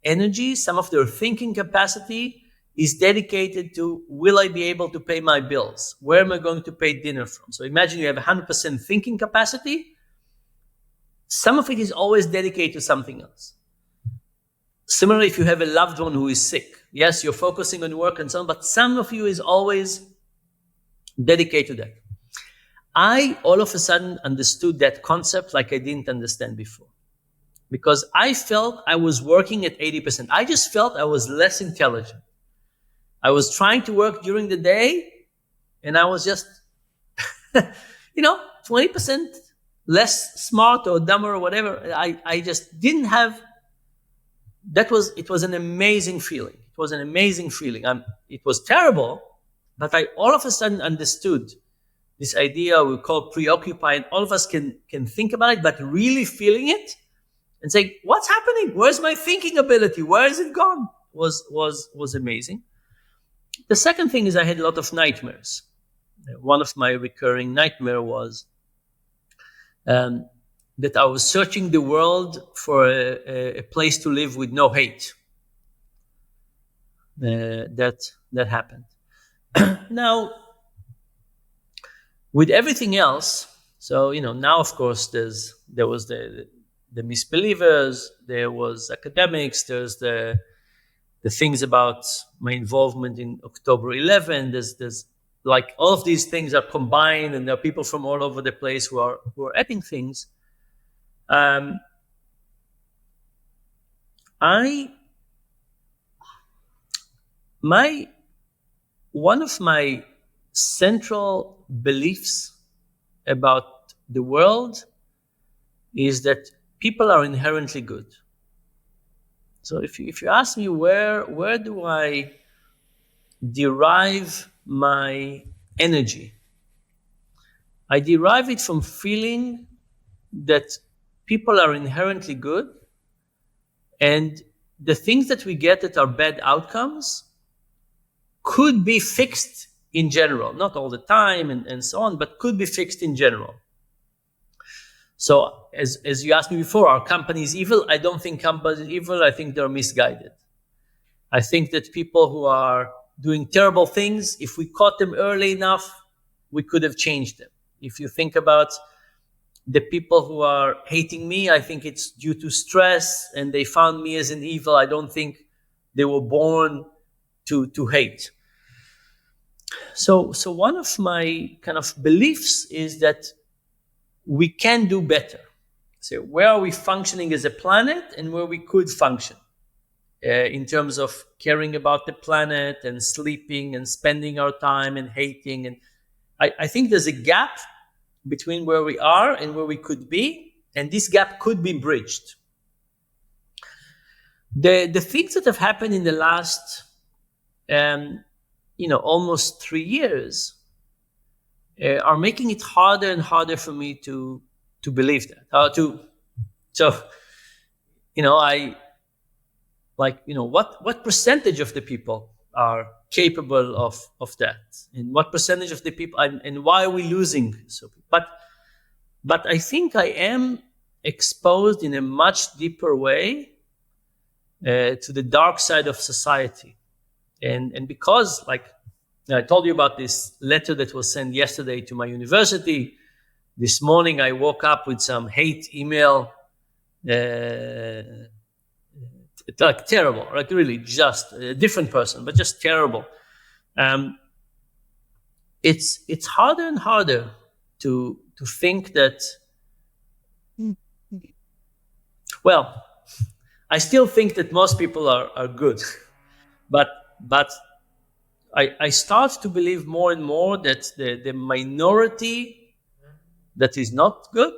energy, some of their thinking capacity is dedicated to, will I be able to pay my bills? Where am I going to pay dinner from? So imagine you have 100% thinking capacity. Some of it is always dedicated to something else. Similarly, if you have a loved one who is sick, yes, you're focusing on work and so on, but some of you is always dedicated to that. I all of a sudden understood that concept like I didn't understand before, because I felt I was working at 80%. I just felt I was less intelligent. I was trying to work during the day, and I was just, 20% less smart or dumber or whatever. I just didn't have. It was an amazing feeling. It was an amazing feeling. It was terrible, but I all of a sudden understood this idea we call preoccupied. All of us can think about it, but really feeling it and saying, what's happening? Where's my thinking ability? Where is it gone? Was amazing. The second thing is I had a lot of nightmares. One of my recurring nightmare was that I was searching the world for a place to live with no hate. That happened. Now, with everything else, so now of course there was the misbelievers, there was academics, there's the things about my involvement in October 11. There's like all of these things are combined, and there are people from all over the place who are adding things. One of my central beliefs about the world is that people are inherently good. So if you ask me where do I derive my energy, I derive it from feeling that people are inherently good, and the things that we get that are bad outcomes could be fixed in general, not all the time and so on, but could be fixed in general. So as you asked me before, are companies evil? I don't think companies are evil. I think they're misguided. I think that people who are doing terrible things, if we caught them early enough, we could have changed them. If you think about the people who are hating me, I think it's due to stress and they found me as an evil. I don't think they were born to hate. So one of my kind of beliefs is that we can do better. So where are we functioning as a planet and where we could function in terms of caring about the planet and sleeping and spending our time and hating. And I think there's a gap between where we are and where we could be, and this gap could be bridged. The things that have happened in the last almost 3 years are making it harder and harder for me to believe that. I what percentage of the people are capable of that, and what percentage of the people, and why are we losing? But I think I am exposed in a much deeper way to the dark side of society, and because, like, I told you about this letter that was sent yesterday to my university. This morning I woke up with some hate email, like terrible, like really just a different person, but just terrible. It's harder and harder to think that. Well, I still think that most people are good, but I start to believe more and more that the minority that is not good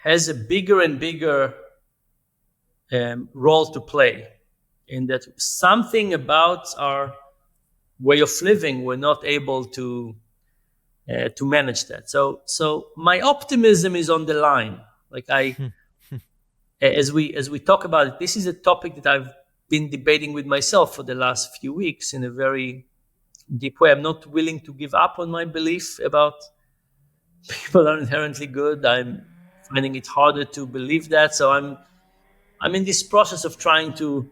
has a bigger and bigger role to play, in that something about our way of living we're not able to manage that. So my optimism is on the line. Like as we talk about it, this is a topic that I've been debating with myself for the last few weeks in a very deep way. I'm not willing to give up on my belief about people are inherently good. I'm finding it harder to believe that. So I'm in this process of trying to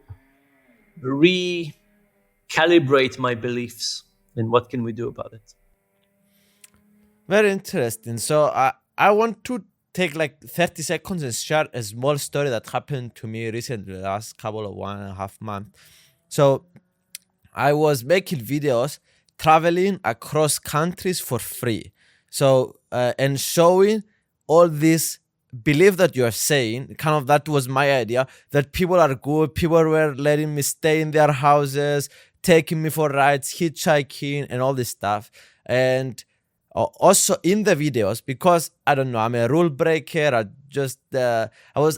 recalibrate my beliefs, and what can we do about it? Very interesting. So I want to take like 30 seconds and share a small story that happened to me recently, the last couple of 1.5 months. So I was making videos traveling across countries for free. So and showing all this belief that you are saying, kind of, that was my idea, that people are good. People were letting me stay in their houses, taking me for rides, hitchhiking, and all this stuff. And also in the videos, because I don't know, I'm a rule breaker.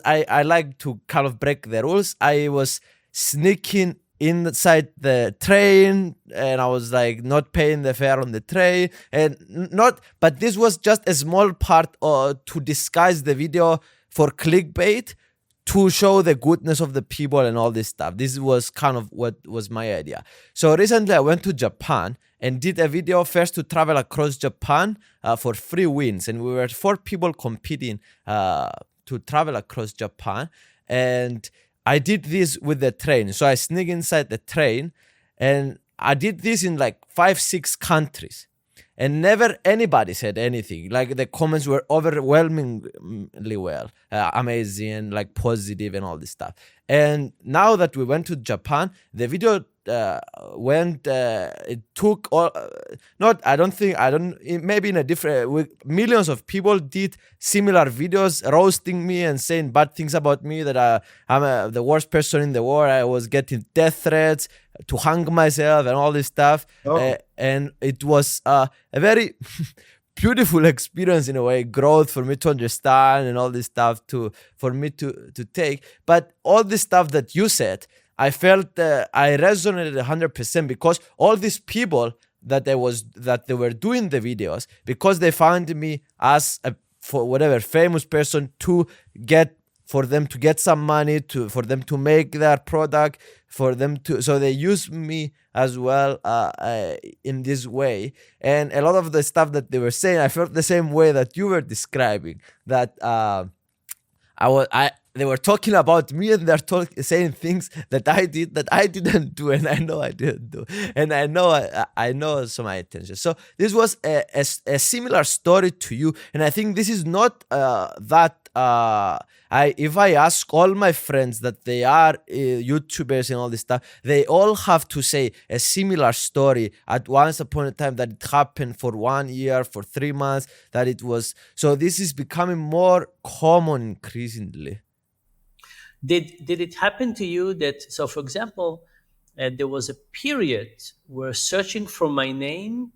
I like to kind of break the rules. I was sneaking inside the train, and I was like not paying the fare on the train, and not, but this was just a small part to disguise the video for clickbait, to show the goodness of the people and all this stuff. This was kind of what was my idea. So recently I went to Japan and did a video first to travel across Japan for free wins. And we were 4 people competing to travel across Japan. And I did this with the train. So I sneak inside the train, and I did this in like 5-6 countries. And never anybody said anything. Like the comments were overwhelmingly amazing, like positive and all this stuff. And now that we went to Japan, the video it took all, maybe in a different, millions of people did similar videos roasting me and saying bad things about me, that I'm the worst person in the world. I was getting death threats to hang myself and all this stuff. And it was a very beautiful experience, in a way, growth for me to understand and all this stuff for me to take. But all this stuff that you said, I felt I resonated 100%, because all these people that they were doing the videos, because they found me as for whatever famous person for them to get some money, for them to make their product, so they use me as well in this way. And a lot of the stuff that they were saying, I felt the same way that you were describing, that they were talking about me, and they're saying things that I did that I didn't do, and I know I didn't do, and I know some my intention. So this was a similar story to you, and I think this is not that. I If I ask all my friends that they are YouTubers and all this stuff, they all have to say a similar story at once upon a time, that it happened for 1 year, for 3 months, that it was. So this is becoming more common increasingly. Did it happen to you that, so for example, there was a period where searching for my name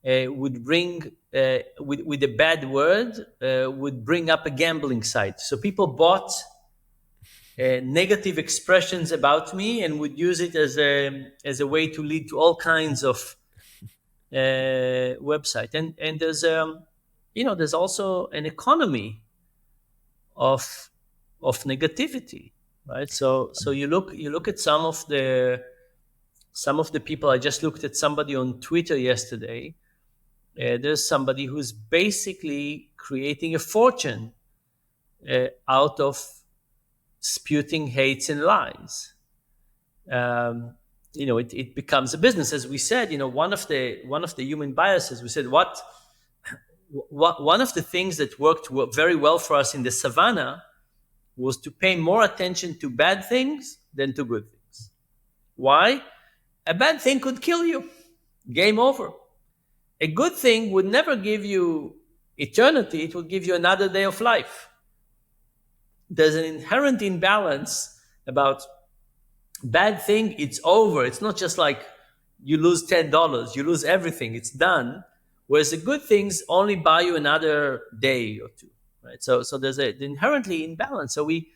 would bring with a bad word would bring up a gambling site. So people bought negative expressions about me and would use it as a way to lead to all kinds of website. And there's there's also an economy of negativity, right? So you look at some of the people. I just looked at somebody on Twitter yesterday. There's somebody who's basically creating a fortune out of spewing hates and lies. It becomes a business, as we said. One of the human biases. We said what one of the things that worked very well for us in the savannah was to pay more attention to bad things than to good things. Why? A bad thing could kill you. Game over. A good thing would never give you eternity, it would give you another day of life. There's an inherent imbalance about bad thing, it's over. It's not just like you lose $10, you lose everything, it's done. Whereas the good things only buy you another day or two, right? So there's an inherently imbalance. So we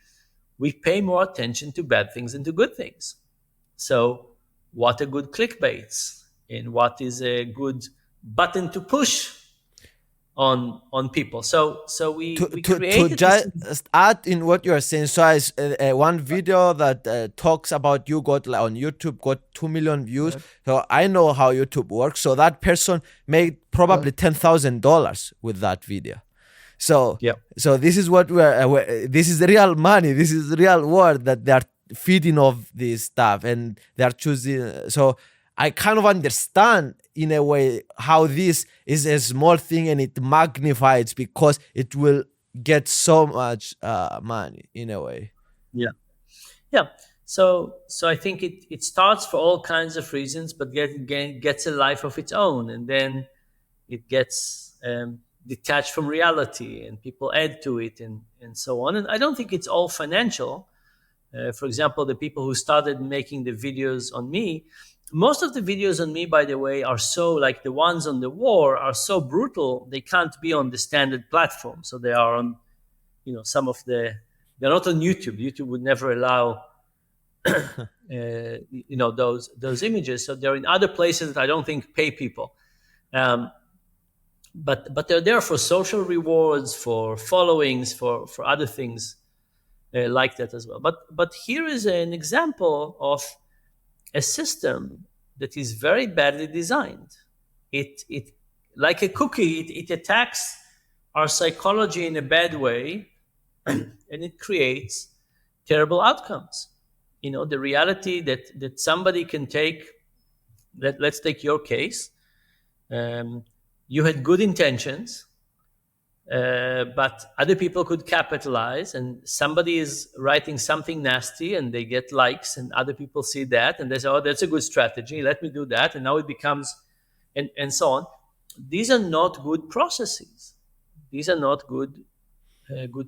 pay more attention to bad things than to good things. So what are good clickbaits and what is a good button to push on people? So we To created this. just add in what you are saying, so one video that talks about you got, like, on YouTube, got 2 million views. So I know how YouTube works. So that person made probably $10,000 with that video. So Yeah. so this is what this is real money. This is real word that they are feeding off this stuff, and they are choosing. So I kind of understand in a way how this is a small thing and it magnifies because it will get so much money in a way. Yeah. Yeah. So I think it starts for all kinds of reasons, but gets a life of its own, and then it gets detached from reality, and people add to it, and so on. And I don't think it's all financial. For example, the people who started making the videos on me, most of the videos on me, by the way, are so, like the ones on the war, are so brutal, they can't be on the standard platform. So they are on, some of they're not on YouTube. YouTube would never allow, those images. So they're in other places that I don't think pay people. But they're there for social rewards, for followings, for other things like that as well. But here is an example of a system that is very badly designed. It like a cookie, it attacks our psychology in a bad way, and it creates terrible outcomes. The reality that somebody can take. Let's take your case. You had good intentions, but other people could capitalize, and somebody is writing something nasty and they get likes, and other people see that and they say, oh, that's a good strategy, let me do that, and now it becomes, and so on. These are not good processes. These are not good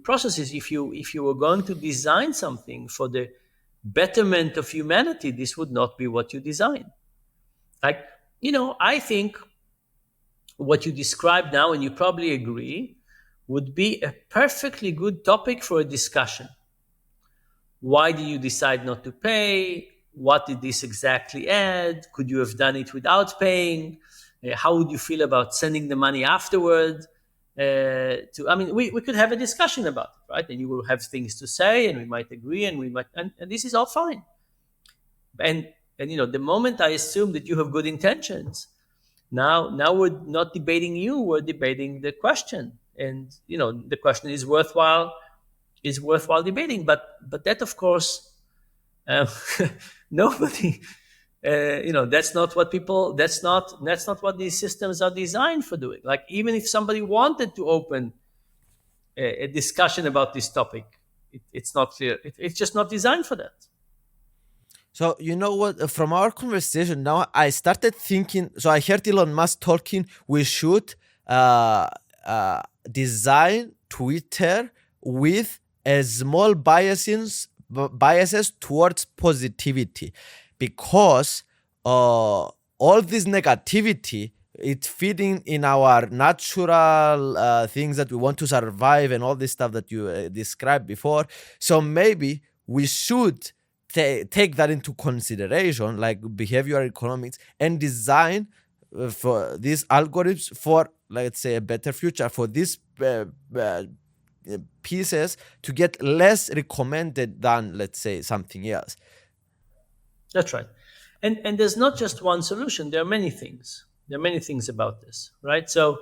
processes. If you were going to design something for the betterment of humanity, this would not be what you design. Like, I think what you describe now, and you probably agree, would be a perfectly good topic for a discussion. Why did you decide not to pay? What did this exactly add? Could you have done it without paying? How would you feel about sending the money afterward? We could have a discussion about it, right? And you will have things to say, and we might agree, and and this is all fine. And the moment I assume that you have good intentions, now we're not debating you, we're debating the question. And the question is worthwhile is worthwhile debating. But that, of course, um, nobody, that's not what people. That's not what these systems are designed for doing. Like, even if somebody wanted to open a discussion about this topic, it's not clear. It's just not designed for that. So you know what? From our conversation now, I started thinking. So I heard Elon Musk talking. We should uh, design Twitter with a small biases towards positivity, because all this negativity, it's feeding in our natural things that we want to survive and all this stuff that you described before. So maybe we should take that into consideration, like behavioral economics, and design for these algorithms for, let's say, a better future for these pieces to get less recommended than, let's say, something else. That's right. And there's not just one solution. There are many things. There are many things about this, right? So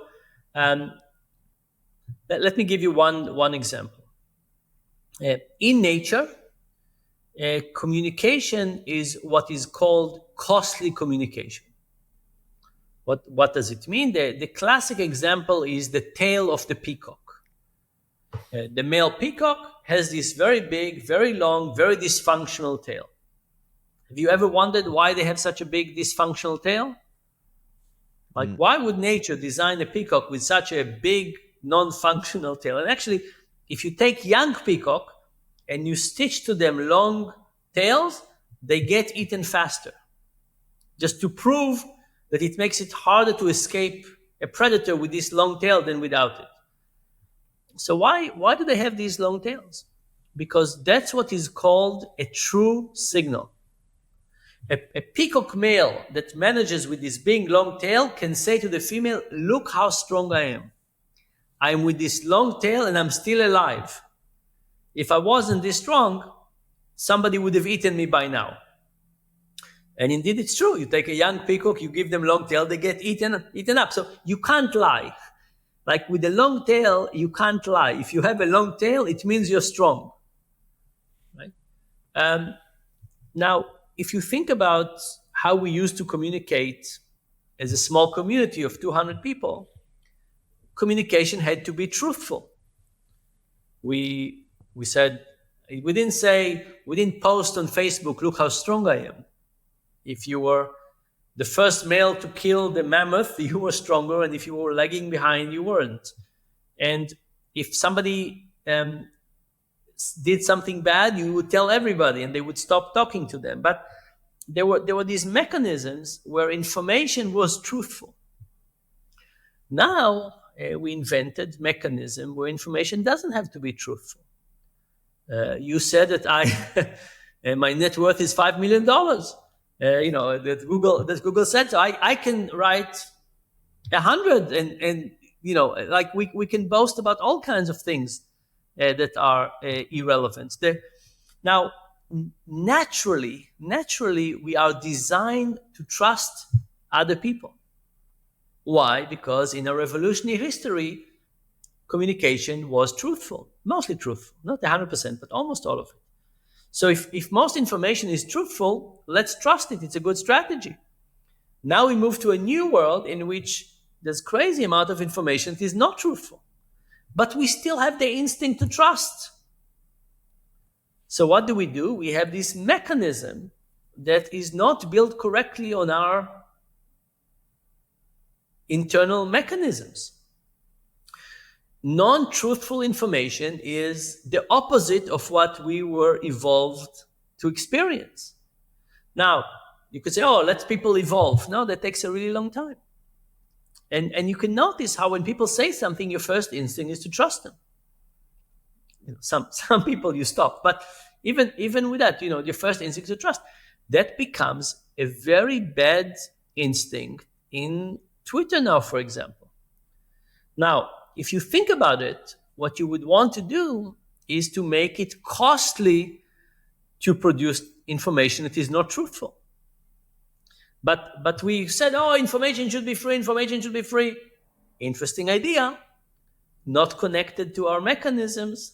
um, let me give you one example. In nature, communication is what is called costly communication. What does it mean? The classic example is the tail of the peacock. The male peacock has this very big, very long, very dysfunctional tail. Have you ever wondered why they have such a big dysfunctional tail? Like, Mm. why would nature design a peacock with such a big, non-functional tail? And actually, if you take young peacock and you stitch to them long tails, they get eaten faster. Just to prove that it makes it harder to escape a predator with this long tail than without it. So why do they have these long tails? Because that's what is called a true signal. A peacock male that manages with this big long tail can say to the female, look how strong I am. I'm with this long tail and I'm still alive. If I wasn't this strong, somebody would have eaten me by now. And indeed, it's true. You take a young peacock, you give them long tail, they get eaten up. So you can't lie. Like, with a long tail, you can't lie. If you have a long tail, it means you're strong, right? Now, if you think about how we used to communicate as a small community of 200 people, communication had to be truthful. We said, we didn't post on Facebook, look how strong I am. If you were the first male to kill the mammoth, you were stronger, and if you were lagging behind, you weren't. And if somebody did something bad, you would tell everybody, and they would stop talking to them. But there were these mechanisms where information was truthful. Now we invented mechanism where information doesn't have to be truthful. You said that my net worth is $5 million. That Google said. So I can write 100, and like we can boast about all kinds of things that are irrelevant. Now, naturally, we are designed to trust other people. Why? Because in our revolutionary history, communication was truthful, mostly truthful, not 100%, but almost all of it. So if most information is truthful, let's trust it. It's a good strategy. Now we move to a new world in which there's crazy amount of information that is not truthful, but we still have the instinct to trust. So what do? We have this mechanism that is not built correctly on our internal mechanisms. Non-truthful information is the opposite of what we were evolved to experience. Now, you could say, oh, let people evolve. No, that takes a really long time. And you can notice how when people say something, your first instinct is to trust them. Some people you stop. But even with that, your first instinct is to trust. That becomes a very bad instinct in Twitter now, for example. Now, if you think about it, what you would want to do is to make it costly to produce information that is not truthful. But we said, oh, information should be free, information should be free. Interesting idea, not connected to our mechanisms.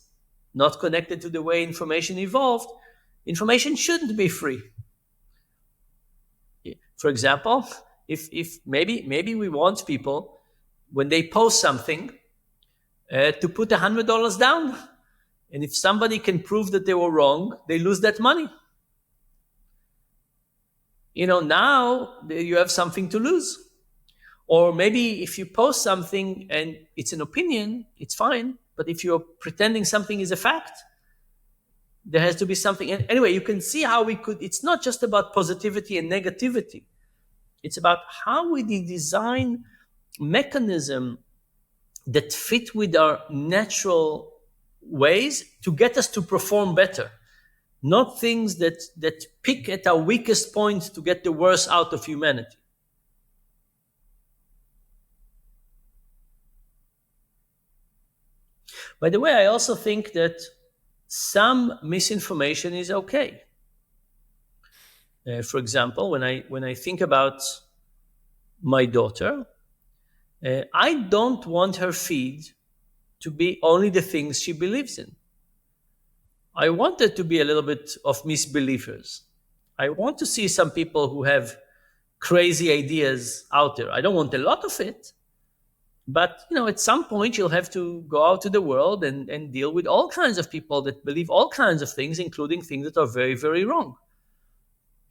not connected to the way information evolved, information shouldn't be free. For example, if maybe we want people when they post something to put $100 down, and if somebody can prove that they were wrong, they lose that money. Now you have something to lose. Or maybe if you post something and it's an opinion, it's fine. But if you're pretending something is a fact, there has to be something. And anyway, you can see how it's not just about positivity and negativity. It's about how we design mechanism that fit with our natural ways to get us to perform better, not things that pick at our weakest point to get the worst out of humanity. By the way, I also think that some misinformation is okay. For example, when I think about my daughter, I don't want her feed to be only the things she believes in. I want there to be a little bit of misbelievers. I want to see some people who have crazy ideas out there. I don't want a lot of it, but at some point you'll have to go out to the world and deal with all kinds of people that believe all kinds of things, including things that are very, very wrong.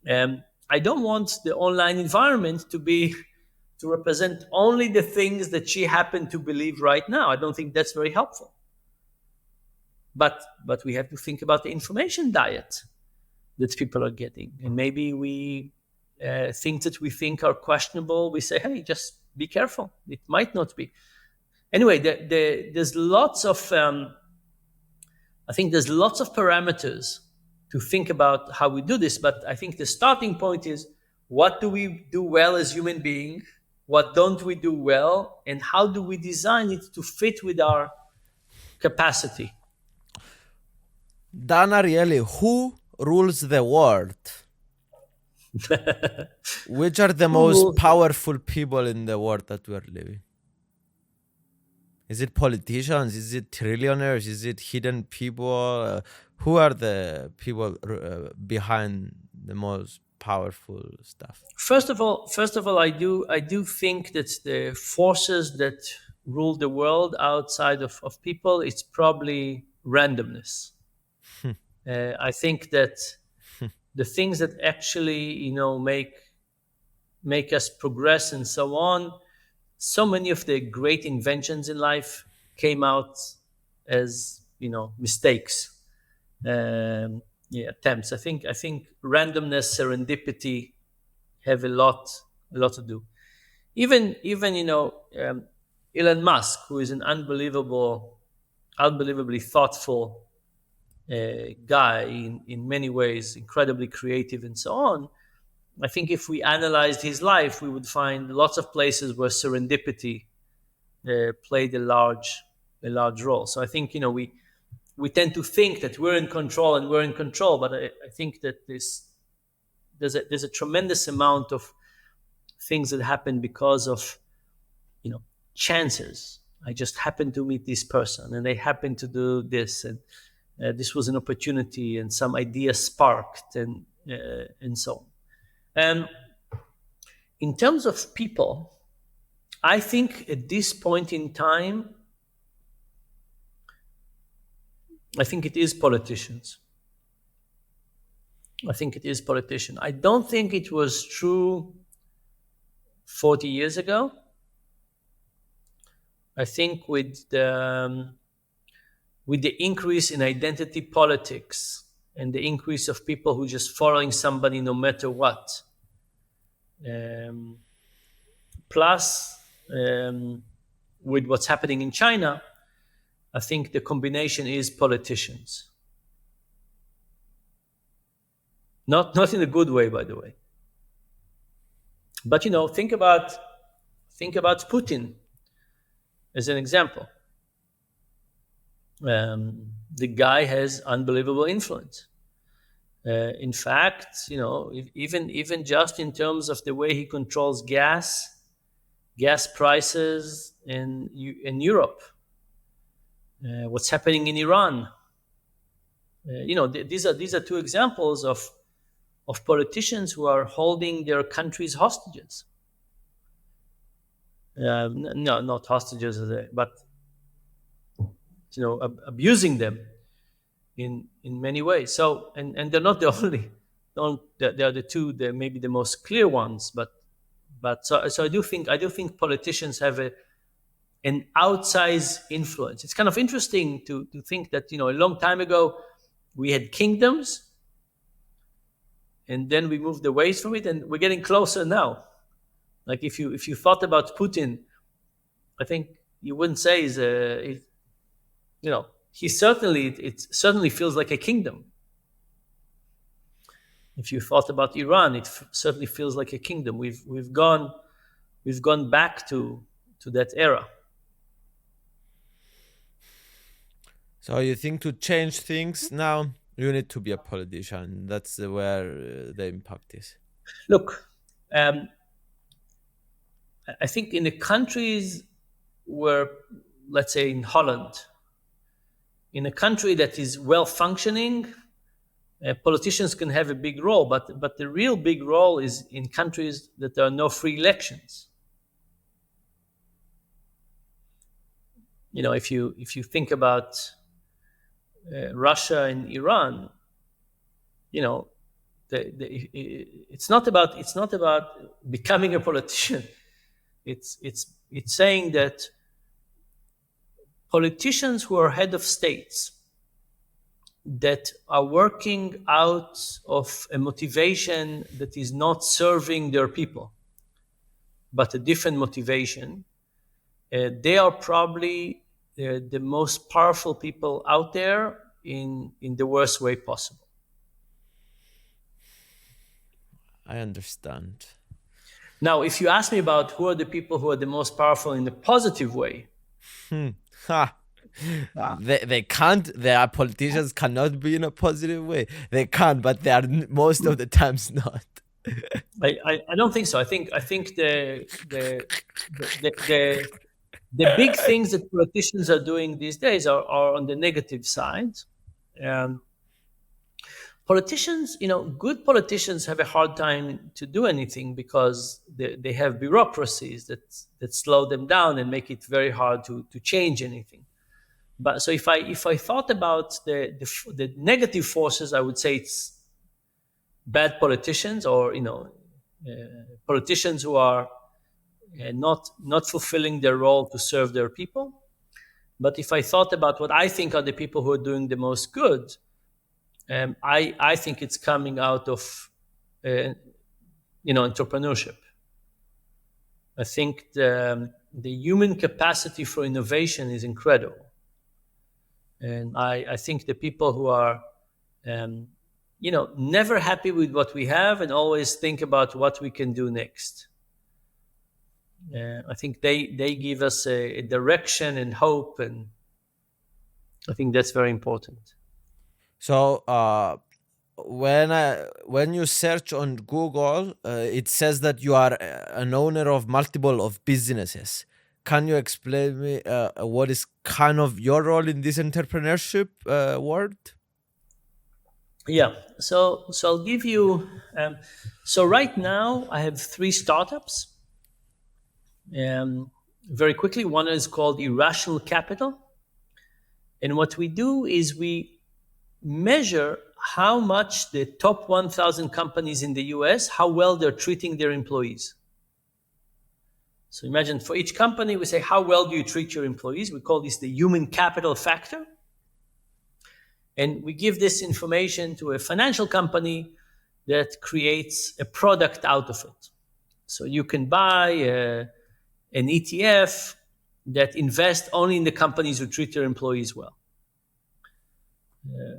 I don't want the online environment to represent only the things that she happened to believe right now. I don't think that's very helpful. But we have to think about the information diet that people are getting, and maybe we things that we think are questionable, we say, hey, just be careful. It might not be. Anyway, there's lots of I think there's lots of parameters to think about how we do this, but I think the starting point is, what do we do well as human beings? What don't we do well? And how do we design it to fit with our capacity? Dan Ariely, who rules the world? Which are the most powerful people in the world that we are living? Is it politicians? Is it trillionaires? Is it hidden people? Who are the people behind the most powerful stuff? First of all, I do think that the forces that rule the world outside of people, it's probably randomness. I think that the things that actually make us progress and so on, so many of the great inventions in life came out as mistakes, attempts. I think randomness, serendipity have a lot to do. Even Elon Musk, who is an unbelievably thoughtful guy in many ways, incredibly creative and so on. I think if we analyzed his life, we would find lots of places where serendipity played a large role. So I think we tend to think that we're in control, but I think that there's a tremendous amount of things that happen because of chances. I just happened to meet this person, and they happened to do this, and this was an opportunity, and some idea sparked, and so on. In terms of people, I think at this point in time, I think it is politicians. I don't think it was true 40 years ago. I think with the increase in identity politics and the increase of people who just following somebody no matter what, plus with what's happening in China, I think the combination is politicians. Not in a good way, by the way. But think about Putin as an example. The guy has unbelievable influence. In fact, even just in terms of the way he controls gas prices in Europe, what's happening in Iran, These are two examples of politicians who are holding their countries hostages. No, not hostages, but abusing them in many ways. So, and they're not the only. Don't they are the two, they maybe the most clear ones, but I do think politicians have an outsized influence. It's kind of interesting to think that a long time ago we had kingdoms, and then we moved away from it, and we're getting closer now. Like if you thought about Putin, I think you wouldn't say he certainly it certainly feels like a kingdom. If you thought about Iran, it certainly feels like a kingdom. We've gone back to that era. So you think to change things now, you need to be a politician. That's where the impact is. Look, um, I think in the countries where, let's say in Holland, in a country that is well functioning, politicians can have a big role, but the real big role is in countries that there are no free elections. If you think about Russia and Iran, you know, it's not about becoming a politician. It's saying that politicians who are head of states that are working out of a motivation that is not serving their people, but a different motivation, they are probably the most powerful people out there in the worst way possible. I understand. Now, if you ask me about who are the people who are the most powerful in the positive way, Ha. They can't. Their politicians cannot be in a positive way. They can, but they are most of the times not. I don't think so. I think the big things that politicians are doing these days are on the negative side. Um, Politicians, good politicians have a hard time to do anything because they have bureaucracies that slow them down and make it very hard to change anything. But so if I thought about the negative forces, I would say it's bad politicians, or politicians who are not fulfilling their role to serve their people. But if I thought about what I think are the people who are doing the most good, I think it's coming out of entrepreneurship. I think the human capacity for innovation is incredible, and I think the people who are never happy with what we have and always think about what we can do next. I think they give us a direction and hope, and I think that's very important. So when you search on Google, it says that you are an owner of multiple of businesses. Can you explain me what is kind of your role in this entrepreneurship world? Yeah. So I'll give you. So right now I have three startups. Very quickly, one is called Irrational Capital, and what we do is we measure how much the top 1,000 companies in the US, how well they're treating their employees. So imagine for each company, we say, how well do you treat your employees? We call this the human capital factor. And we give this information to a financial company that creates a product out of it. So you can buy an ETF that invests only in the companies who treat their employees well.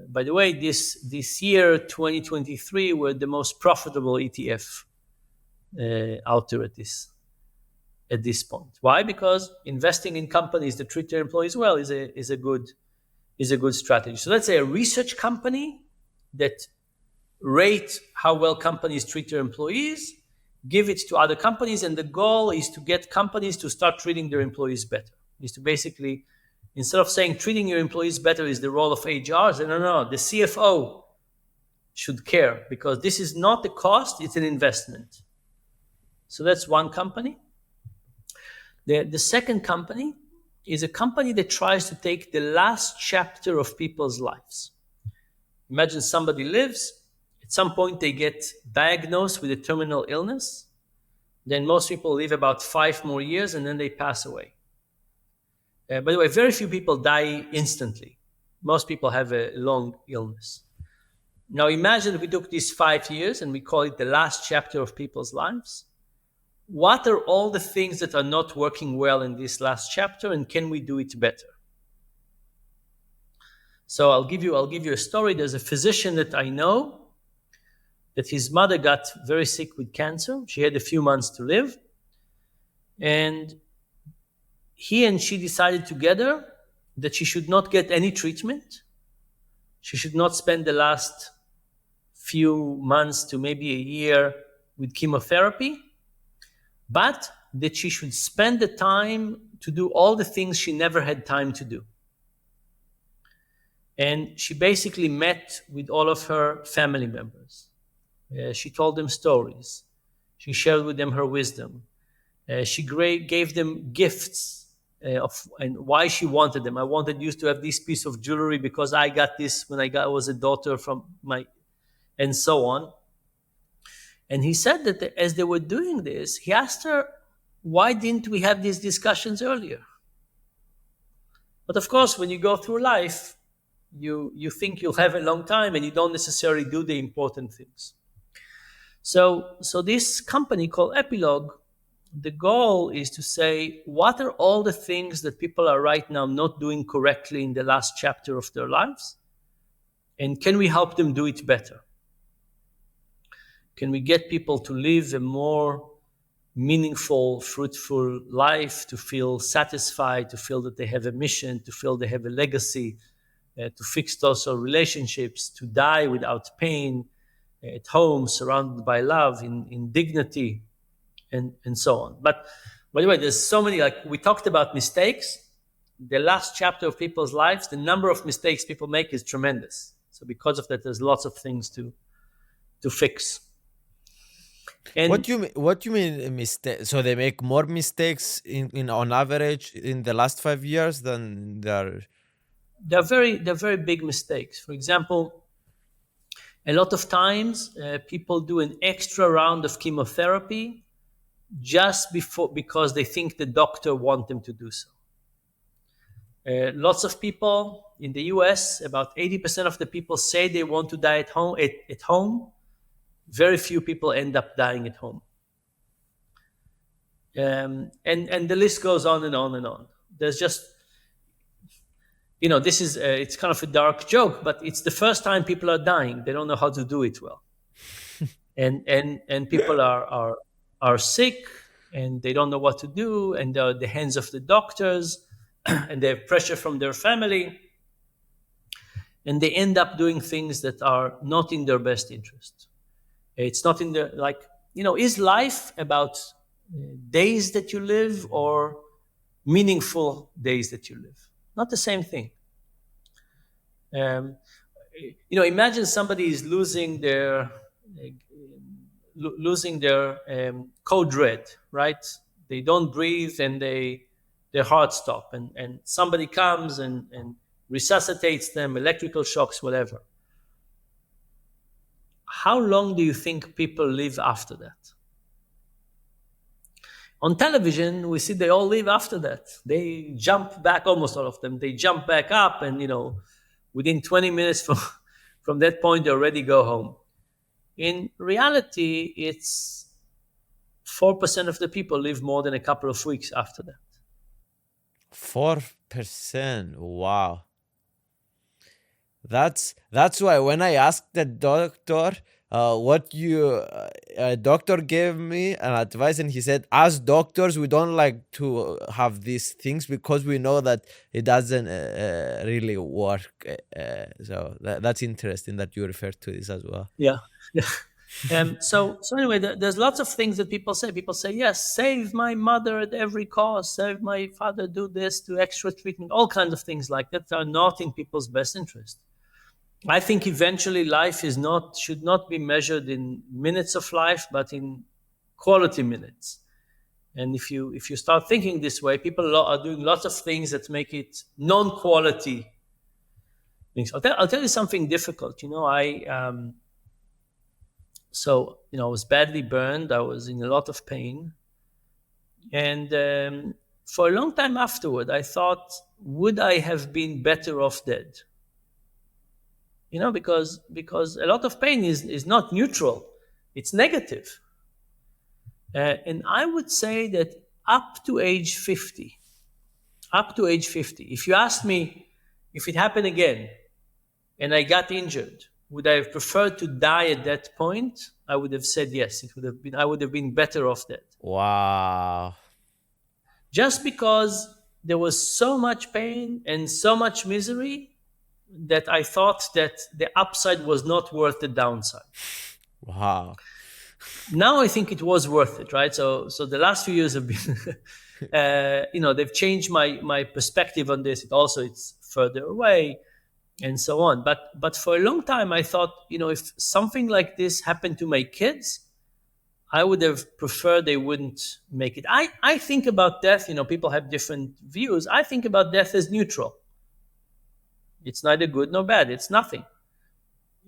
By the way, this year, 2023, we're the most profitable ETF out there at this point. Why? Because investing in companies that treat their employees well is a good strategy. So let's say a research company that rate how well companies treat their employees, give it to other companies, and the goal is to get companies to start treating their employees better. Is to basically Instead of saying treating your employees better is the role of HR, say, no, no, the CFO should care because this is not a cost, it's an investment. So that's one company. The second company is a company that tries to take the last chapter of people's lives. Imagine somebody lives, at some point they get diagnosed with a terminal illness, then most people live about 5 more years and then they pass away. By the way, very few people die instantly. Most people have a long illness. Now imagine if we took these 5 years and we call it the last chapter of people's lives. What are all the things that are not working well in this last chapter, and can we do it better? So I'll give you a story. There's a physician that I know that his mother got very sick with cancer. She had a few months to live, and he and she decided together that she should not get any treatment. She should not spend the last few months to maybe a year with chemotherapy, but that she should spend the time to do all the things she never had time to do. And she basically met with all of her family members. She told them stories. She shared with them her wisdom. She gave them gifts and why she wanted them. I wanted you to have this piece of jewelry because I got this when I was a daughter from my, and so on. And he said that as they were doing this, he asked her, why didn't we have these discussions earlier? But of course, when you go through life, you think you'll have a long time and you don't necessarily do the important things. So this company called Epilogue, the goal is to say, what are all the things that people are right now not doing correctly in the last chapter of their lives? And can we help them do it better? Can we get people to live a more meaningful, fruitful life, to feel satisfied, to feel that they have a mission, to feel they have a legacy, to fix social relationships, to die without pain, at home, surrounded by love, in dignity, and so on. But by the way, there's so many, like we talked about mistakes. The last chapter of people's lives, the number of mistakes people make is tremendous. So because of that, there's lots of things to fix. And What do you mean mistake? So they make more mistakes in on average in the last 5 years than they're very big mistakes. For example, a lot of times people do an extra round of chemotherapy just because they think the doctor wants them to do so. Lots of people in the US, about 80% of the people say they want to die at home. Very few people end up dying at home. And the list goes on and on and on. There's just, this is, it's kind of a dark joke, but it's the first time people are dying. They don't know how to do it well. and people are sick and they don't know what to do, and they're at the hands of the doctors and they have pressure from their family, and they end up doing things that are not in their best interest. It's not in the, is life about days that you live or meaningful days that you live? Not the same thing. Imagine somebody is losing their code red, right? They don't breathe and their heart stop, and somebody comes and resuscitates them, electrical shocks, whatever. How long do you think people live after that? On television, we see they all live after that. They jump back, almost all of them. They jump back up, and within 20 minutes from that point, they already go home. In reality, it's 4% of the people live more than a couple of weeks after that. 4%. Wow. That's why when I asked the doctor what doctor gave me an advice, and he said, as doctors, we don't like to have these things because we know that it doesn't really work. So that's interesting that you refer to this as well. Yeah. So anyway, there's lots of things that people say. People say, yes, save my mother at every cost, save my father, do this, do extra treatment, all kinds of things like that are not in people's best interest. I think eventually life is not should not be measured in minutes of life, but in quality minutes. And if you start thinking this way, people are doing lots of things that make it non-quality things. I'll tell you something difficult. I was badly burned. I was in a lot of pain, and for a long time afterward, I thought, would I have been better off dead? Because a lot of pain is not neutral; it's negative. And I would say that up to age 50, if you asked me if it happened again and I got injured, would I have preferred to die at that point? I would have said yes. I would have been better off dead. Wow. Just because there was so much pain and so much misery that I thought that the upside was not worth the downside. Wow. Now I think it was worth it, right? So the last few years have been, they've changed my perspective on this. It's further away, and so on. But for a long time, I thought, if something like this happened to my kids, I would have preferred they wouldn't make it. I think about death. People have different views. I think about death as neutral. It's neither good nor bad. It's nothing.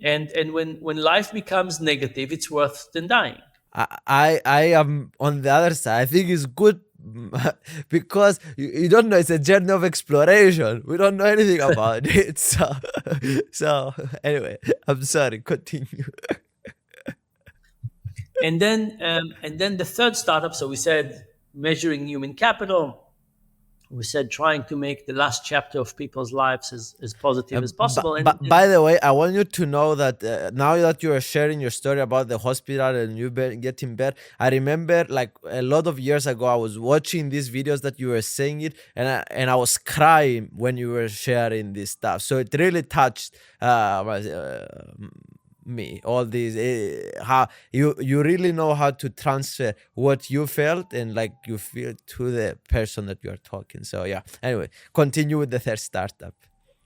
And when life becomes negative, it's worse than dying. I am on the other side. I think it's good because you don't know. It's a journey of exploration. We don't know anything about it. So anyway, I'm sorry. Continue. And then the third startup. So we said measuring human capital. We said trying to make the last chapter of people's lives as positive as possible. By the way, I want you to know that now that you are sharing your story about the hospital and you getting better, I remember like a lot of years ago, I was watching these videos that you were saying it, and I was crying when you were sharing this stuff. So it really touched me, all these how you really know how to transfer what you felt and like you feel to the person that you are talking. So yeah, anyway, continue with the third startup.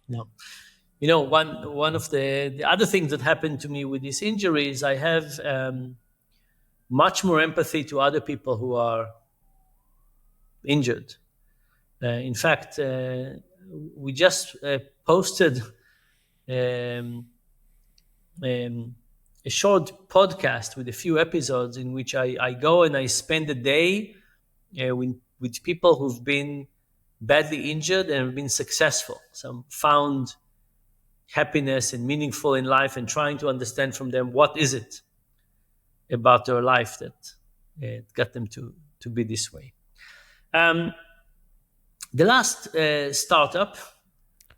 No. One of the other things that happened to me with these injuries, I have much more empathy to other people who are injured. In fact, we just posted um, a short podcast with a few episodes in which I go and I spend a day with people who've been badly injured and have been successful. Some found happiness and meaningful in life, and trying to understand from them what is it about their life that got them to be this way. The last startup,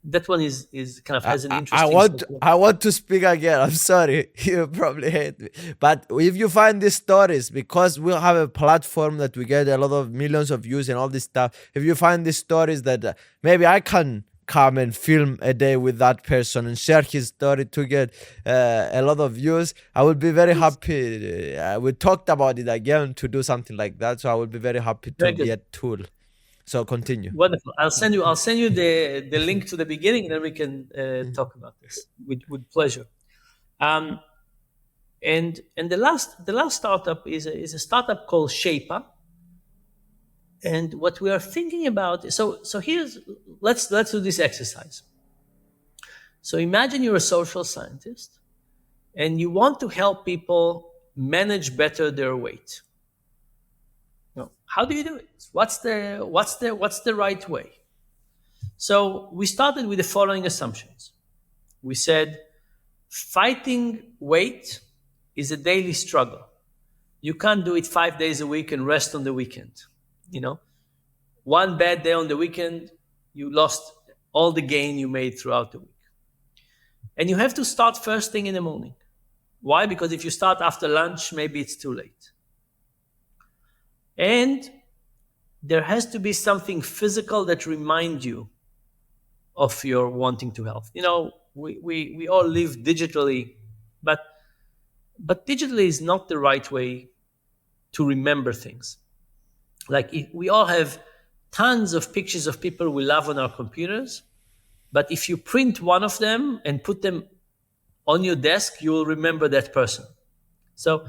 that one is kind of has an I interesting. want I want to speak again. I'm sorry, you probably hate me, but if you find these stories, because we'll have a platform that we get a lot of millions of views and all this stuff. If you find these stories that maybe I can come and film a day with that person and share his story to get a lot of views, I would be very happy. We talked about it again to do something like that, so I would be very happy to Very be good. a tool. So continue. Wonderful. I'll send you the link to the beginning, and then we can talk about this with pleasure. Um, and the last startup is a startup called Shaper. And what we are thinking about, so here's let's do this exercise. So imagine you're a social scientist and you want to help people manage better their weight. How do you do it? What's the right way? So we started with the following assumptions. We said fighting weight is a daily struggle. You can't do it 5 days a week and rest on the weekend. One bad day on the weekend, you lost all the gain you made throughout the week. And you have to start first thing in the morning. Why? Because if you start after lunch, maybe it's too late. And there has to be something physical that reminds you of your wanting to help. We all live digitally, but But digitally is not the right way to remember things. Like we all have tons of pictures of people we love on our computers, but if you print one of them and put them on your desk, you will remember that person. So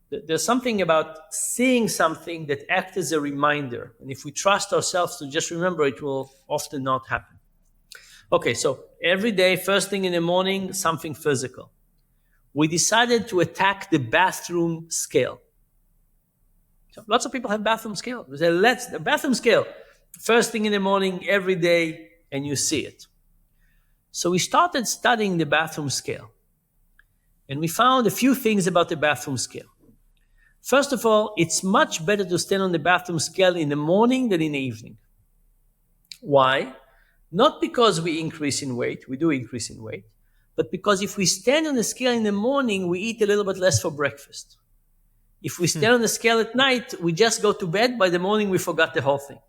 there's something about seeing something that acts as a reminder. And if we trust ourselves to just remember, it will often not happen. Okay, so every day, first thing in the morning, something physical. We decided to attack the bathroom scale. So lots of people have bathroom scale. We say, let's the bathroom scale. First thing in the morning, every day, and you see it. So we started studying the bathroom scale. And we found a few things about the bathroom scale. First of all, it's much better to stand on the bathroom scale in the morning than in the evening. Why? Not because we increase in weight, we do increase in weight, but because if we stand on the scale in the morning, we eat a little bit less for breakfast. If we stand on the scale at night, we just go to bed. By the morning, we forgot the whole thing.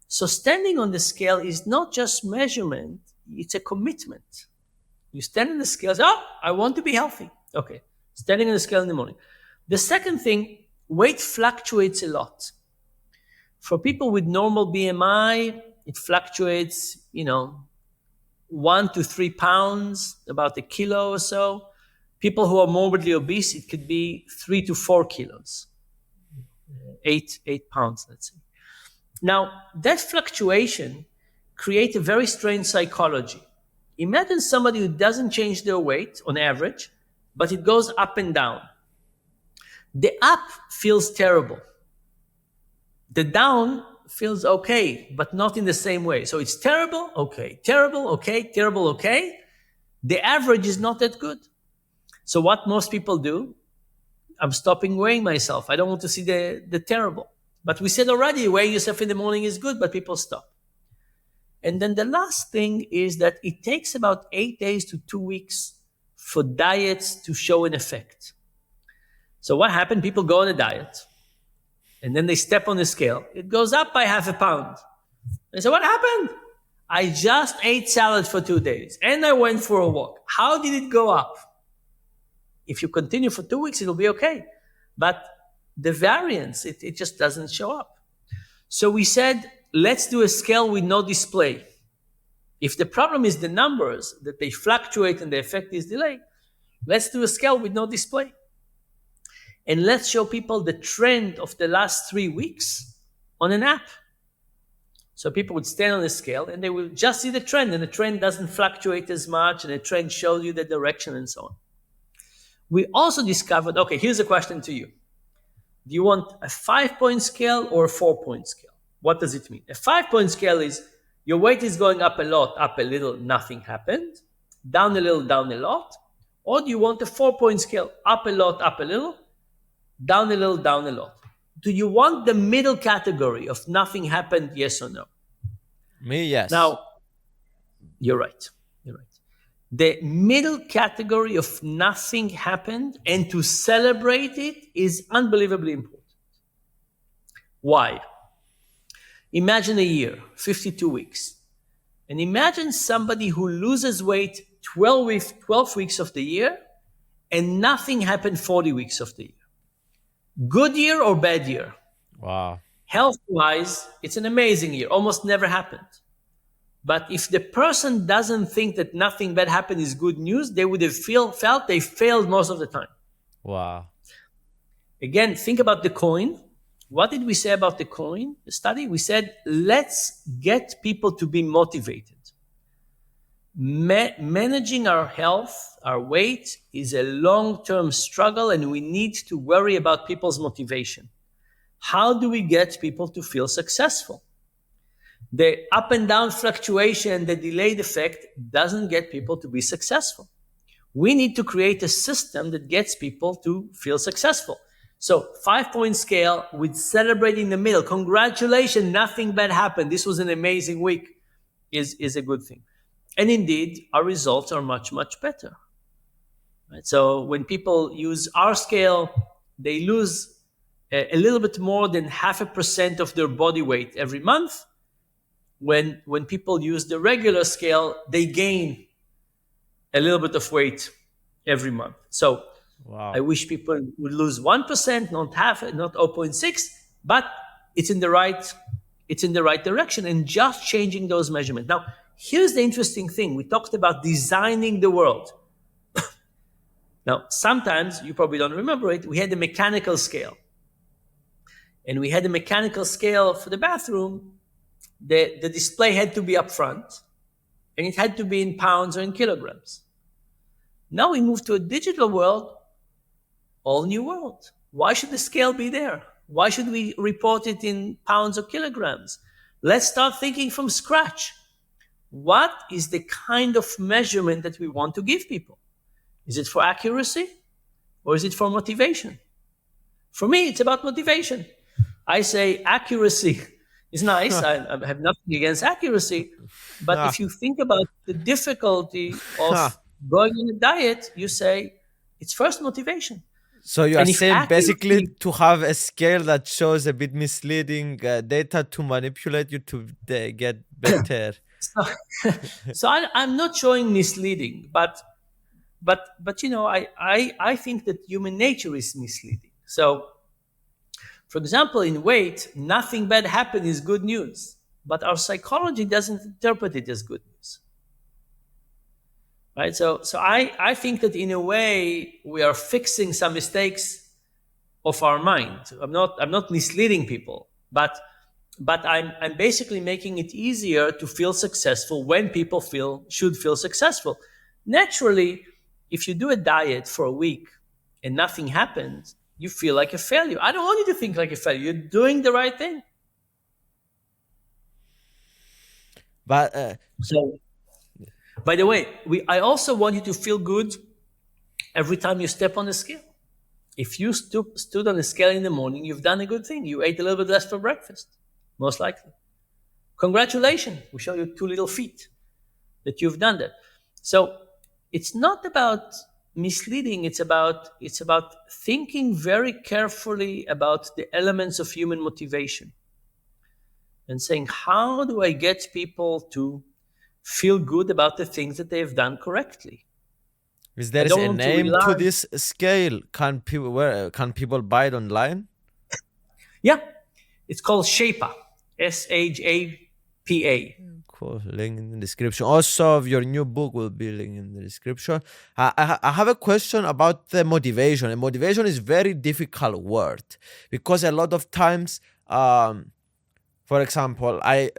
So standing on the scale is not just measurement, it's a commitment. You stand on the scale, say, oh, I want to be healthy. Okay, standing on the scale in the morning. The second thing, weight fluctuates a lot. For people with normal BMI, it fluctuates, 1 to 3 pounds, about a kilo or so. People who are morbidly obese, it could be 3 to 4 kilos, 8 pounds, let's say. Now, that fluctuation creates a very strange psychology. Imagine somebody who doesn't change their weight on average, but it goes up and down. The up feels terrible. The down feels okay, but not in the same way. So it's terrible, okay, terrible, okay, terrible, okay. The average is not that good. So what most people do, I'm stopping weighing myself. I don't want to see the terrible. But we said already, weighing yourself in the morning is good, but people stop. And then the last thing is that it takes about 8 days to 2 weeks for diets to show an effect. So what happened? People go on a diet, and then they step on the scale. It goes up by half a pound. They say, what happened? I just ate salad for 2 days, and I went for a walk. How did it go up? If you continue for 2 weeks, it'll be okay. But the variance, it just doesn't show up. So we said, let's do a scale with no display. If the problem is the numbers, that they fluctuate and the effect is delayed, let's do a scale with no display. And let's show people the trend of the last 3 weeks on an app. So people would stand on the scale and they will just see the trend, and the trend doesn't fluctuate as much, and the trend shows you the direction and so on. We also discovered, okay, here's a question to you. Do you want a 5-point scale or a 4-point scale? What does it mean? A 5-point scale is your weight is going up a lot, up a little, nothing happened, down a little, down a lot. Or do you want a 4-point scale, up a lot, up a little, down a little, down a lot? Do you want the middle category of nothing happened, yes or no? Me, yes. Now, you're right. You're right. The middle category of nothing happened and to celebrate it is unbelievably important. Why? Imagine a year, 52 weeks. And imagine somebody who loses weight 12 weeks of the year and nothing happened 40 weeks of the year. Good year or bad year? Wow. Health-wise, it's an amazing year. Almost never happened. But if the person doesn't think that nothing bad happened is good news, they would have felt they failed most of the time. Wow. Again, think about the coin. What did we say about the coin, the study? We said, let's get people to be motivated. Managing our health, our weight, is a long-term struggle, and we need to worry about people's motivation. How do we get people to feel successful? The up and down fluctuation, the delayed effect doesn't get people to be successful. We need to create a system that gets people to feel successful. So 5-point scale with celebrating the middle. Congratulations, nothing bad happened. This was an amazing week is a good thing. And indeed, our results are much, much better. Right? So when people use our scale, they lose a little bit more than 0.5% of their body weight every month. When people use the regular scale, they gain a little bit of weight every month. So Wow. I wish people would lose 1%, not half, not zero point 0.6, but it's in the right it's in the right direction, and just changing those measurements. Now, here's the interesting thing. We talked about designing the world. Now, sometimes you probably don't remember it. We had a mechanical scale, and we had a mechanical scale for the bathroom. The display had to be up front, and it had to be in pounds or in kilograms. Now we move to a digital world, all new world. Why should the scale be there? Why should we report it in pounds or kilograms? Let's start thinking from scratch. What is the kind of measurement that we want to give people? Is it for accuracy or is it for motivation? For me, it's about motivation. I say accuracy is nice. I have nothing against accuracy. But Ah, if you think about the difficulty ah. of going on a diet, you say it's first motivation. So you are And if saying basically accuracy, to have a scale that shows a bit misleading data to manipulate you to get better. so, I'm not showing misleading, but I think that human nature is misleading. So, for example, in weight, nothing bad happened is good news, but our psychology doesn't interpret it as good news, right? So I think that in a way we are fixing some mistakes of our mind. I'm not misleading people, but I'm basically making it easier to feel successful when people should feel successful. Naturally, if you do a diet for a week and nothing happens, you feel like a failure. I don't want you to think like a failure. You're doing the right thing. But So, by the way, I also want you to feel good every time you step on the scale. If you stood on the scale in the morning, you've done a good thing. You ate a little bit less for breakfast, most likely. Congratulations. We show you two little feet that you've done that. So it's not about misleading. It's about thinking very carefully about the elements of human motivation and saying, how do I get people to feel good about the things that they've done correctly? is I there don't a want to name to rely. this scale? Can people buy it online? Yeah, it's called Shapa, Shapa. Cool. Link in the description. Also, of your new book will be linked in the description. I have a question about the motivation. And motivation is very difficult word because a lot of times, for example, I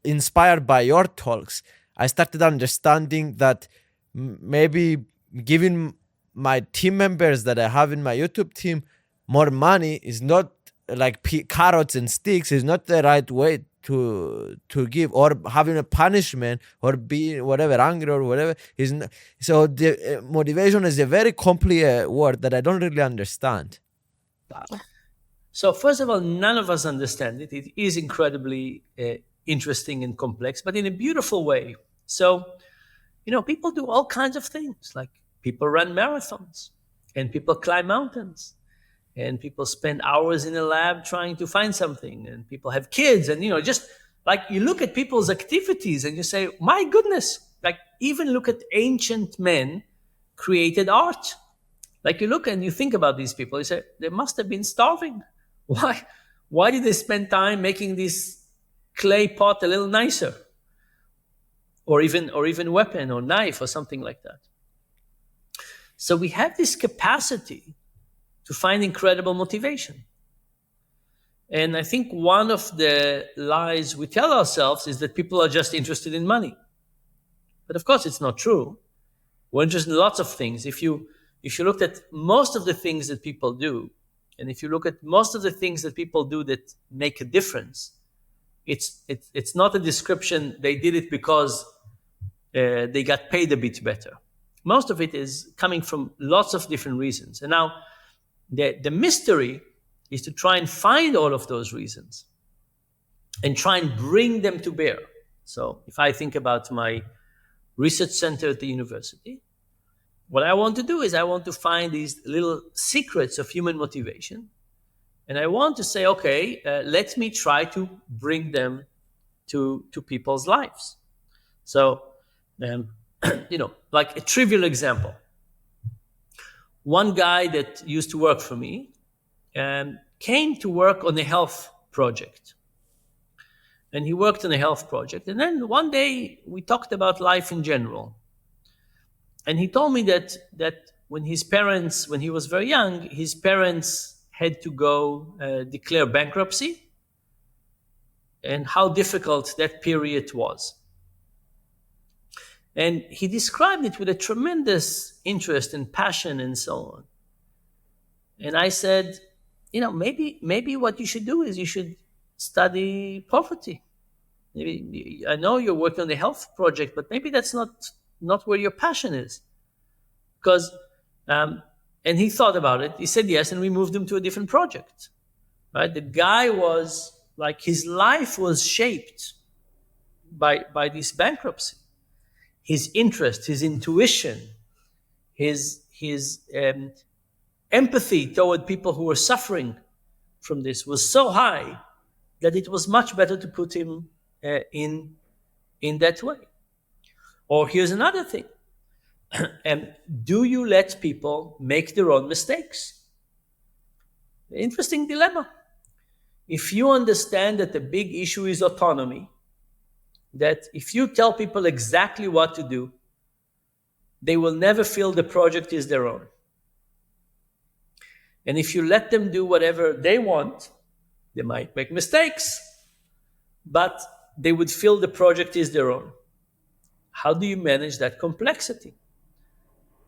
inspired by your talks, I started understanding that maybe giving my team members that I have in my YouTube team more money is not like carrots and sticks is not the right way to give, or having a punishment or being whatever angry or whatever is not, so the motivation is a very complicated word that I don't really understand. So, first of all, none of us understand it. It is incredibly interesting and complex, but in a beautiful way. So, people do all kinds of things. Like people run marathons, and people climb mountains, and people spend hours in a lab trying to find something, and people have kids, and just like you look at people's activities and you say, my goodness, like even look at ancient men created art. Like you look and you think about these people, you say they must have been starving. Why? Why did they spend time making this clay pot a little nicer, or even weapon or knife or something like that? So we have this capacity to find incredible motivation. And I think one of the lies we tell ourselves is that people are just interested in money. But of course, it's not true. We're interested in lots of things. If you looked at most of the things that people do, and if you look at most of the things that people do that make a difference, it's not a description they did it because they got paid a bit better. Most of it is coming from lots of different reasons. And now the mystery is to try and find all of those reasons and try and bring them to bear. So if I think about my research center at the university, what I want to do is I want to find these little secrets of human motivation. And I want to say, okay, let me try to bring them to people's lives. So, like a trivial example. one guy that used to work for me came to work on a health project. And he worked on a health project. And then one day we talked about life in general. And he told me that when he was very young, his parents had to go declare bankruptcy, and how difficult that period was. And he described it with a tremendous interest and passion and so on. And I said, maybe what you should do is you should study poverty. Maybe, I know you're working on the health project, but maybe that's not where your passion is. Because, and he thought about it. He said yes, and we moved him to a different project. Right? The guy was like, his life was shaped by this bankruptcy. His interest, his intuition, his empathy toward people who were suffering from this was so high that it was much better to put him in that way. Or here's another thing. Do you let people make their own mistakes? Interesting dilemma. If you understand that the big issue is autonomy, that if you tell people exactly what to do, they will never feel the project is their own. And if you let them do whatever they want, they might make mistakes, but they would feel the project is their own. How do you manage that complexity?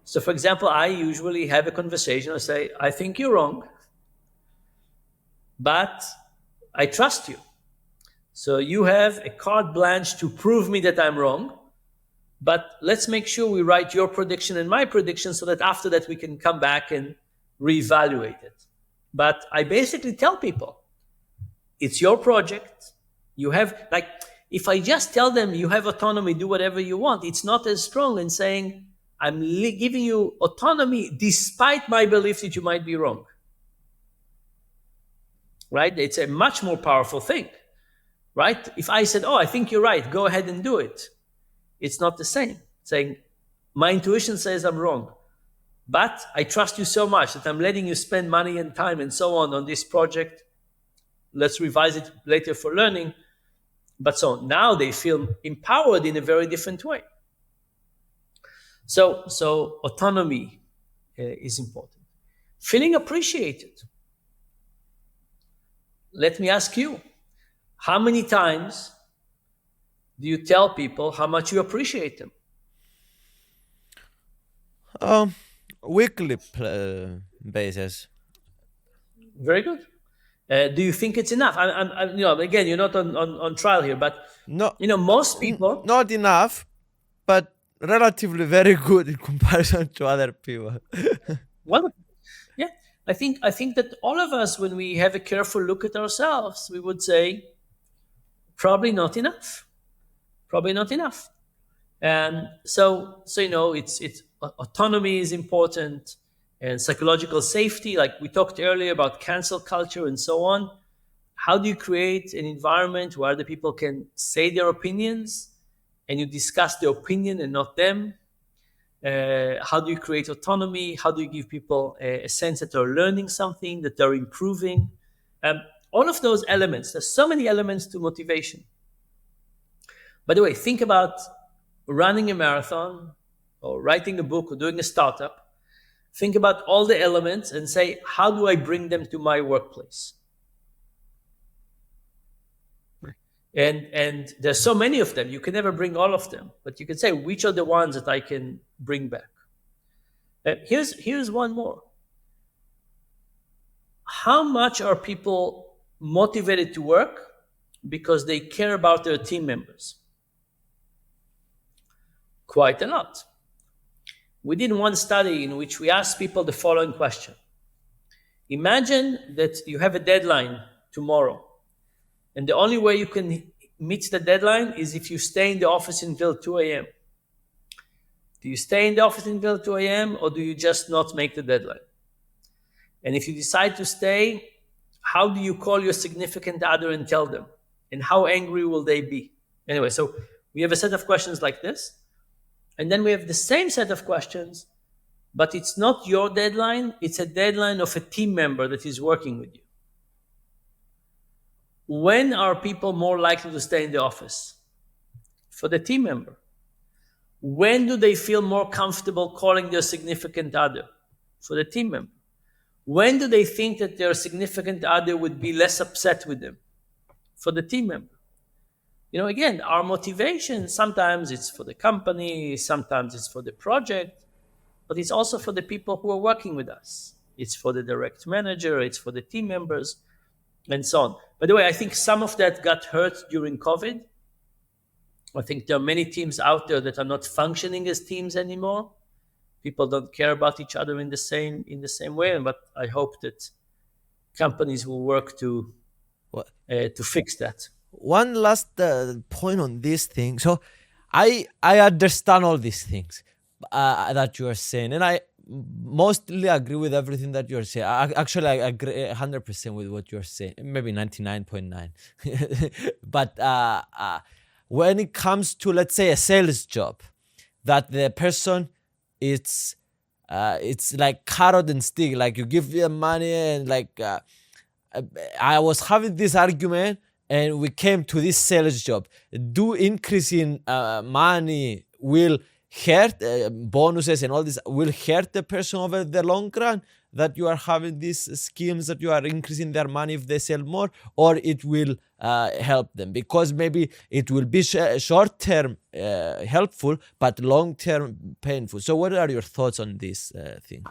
So, for example, I usually have a conversation. I say, I think you're wrong, but I trust you. So you have a carte blanche to prove me that I'm wrong, but let's make sure we write your prediction and my prediction so that after that we can come back and reevaluate it. But I basically tell people, it's your project. You have, like, if I just tell them you have autonomy, do whatever you want, it's not as strong in saying, I'm giving you autonomy despite my belief that you might be wrong. Right? It's a much more powerful thing. Right? If I said, I think you're right, go ahead and do it. It's not the same. Saying, my intuition says I'm wrong, but I trust you so much that I'm letting you spend money and time and so on this project. Let's revise it later for learning. But so now they feel empowered in a very different way. So autonomy is important. Feeling appreciated. Let me ask you, how many times do you tell people how much you appreciate them? Weekly basis. Very good. Do you think it's enough? Again, you're not on trial here, but No, most people. not enough, but relatively very good in comparison to other people. Well, yeah, I think that all of us, when we have a careful look at ourselves, we would say, probably not enough. Probably not enough. And so it's autonomy is important, and psychological safety, like we talked earlier about cancel culture and so on. How do you create an environment where the people can say their opinions and you discuss the opinion and not them? How do you create autonomy? How do you give people a sense that they're learning something, that they're improving? All of those elements. There's so many elements to motivation. By the way, think about running a marathon or writing a book or doing a startup. Think about all the elements and say, how do I bring them to my workplace? And there's so many of them. You can never bring all of them, but you can say, which are the ones that I can bring back? Here's one more. How much are people motivated to work because they care about their team members? Quite a lot. We did one study in which we asked people the following question. Imagine that you have a deadline tomorrow, and the only way you can meet the deadline is if you stay in the office until 2 a.m. Do you stay in the office until 2 a.m. or do you just not make the deadline? And if you decide to stay, how do you call your significant other and tell them? And how angry will they be? Anyway, so we have a set of questions like this. And then we have the same set of questions but it's not your deadline, it's a deadline of a team member that is working with you. When are people more likely to stay in the office? For the team member. When do they feel more comfortable calling their significant other? For the team member. When do they think that their significant other would be less upset with them? For the team member. Again, our motivation, sometimes it's for the company, sometimes it's for the project, but it's also for the people who are working with us. It's for the direct manager, it's for the team members, and so on. By the way, I think some of that got hurt during COVID. I think there are many teams out there that are not functioning as teams anymore. People don't care about each other in the same way. But I hope that companies will work to fix that. One last point on this thing. So I understand all these things that you are saying, and I mostly agree with everything that you're saying. Actually, I agree 100% with what you're saying, maybe 99.9. But when it comes to, let's say, a sales job, that the person, it's like carrot and stick, like you give them money, and like I was having this argument and we came to this sales job. Do increase in money will hurt, bonuses and all this will hurt the person over the long run, that you are having these schemes that you are increasing their money if they sell more, or it will help them? Because maybe it will be short term helpful but long term painful. So what are your thoughts on this thing?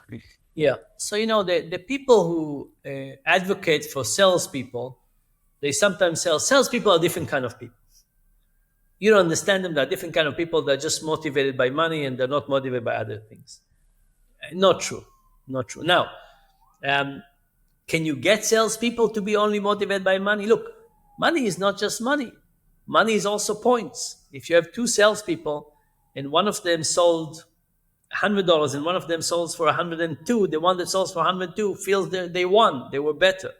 Yeah. So, the people who advocate for salespeople, they sometimes salespeople are different kind of people. You don't understand them. They're different kind of people. They're just motivated by money and they're not motivated by other things. Not true. Not true. Now, can you get salespeople to be only motivated by money? Look, money is not just money. Money is also points. If you have two salespeople and one of them sold $100 and one of them sells for 102, the one that sells for 102 feels that they won, they were better.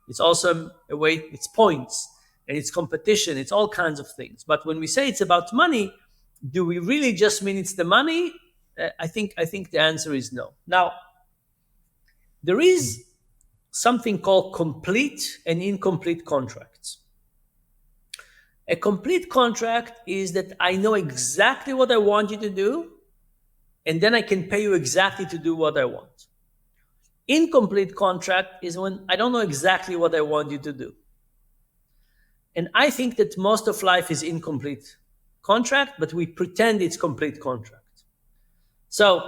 It's also a way, it's points and it's competition, it's all kinds of things. But when we say it's about money, do we really just mean it's the money? I think the answer is no. Now, there is something called complete and incomplete contracts. A complete contract is that I know exactly what I want you to do, and then I can pay you exactly to do what I want. Incomplete contract is when I don't know exactly what I want you to do. And I think that most of life is incomplete contract, but we pretend it's complete contract. So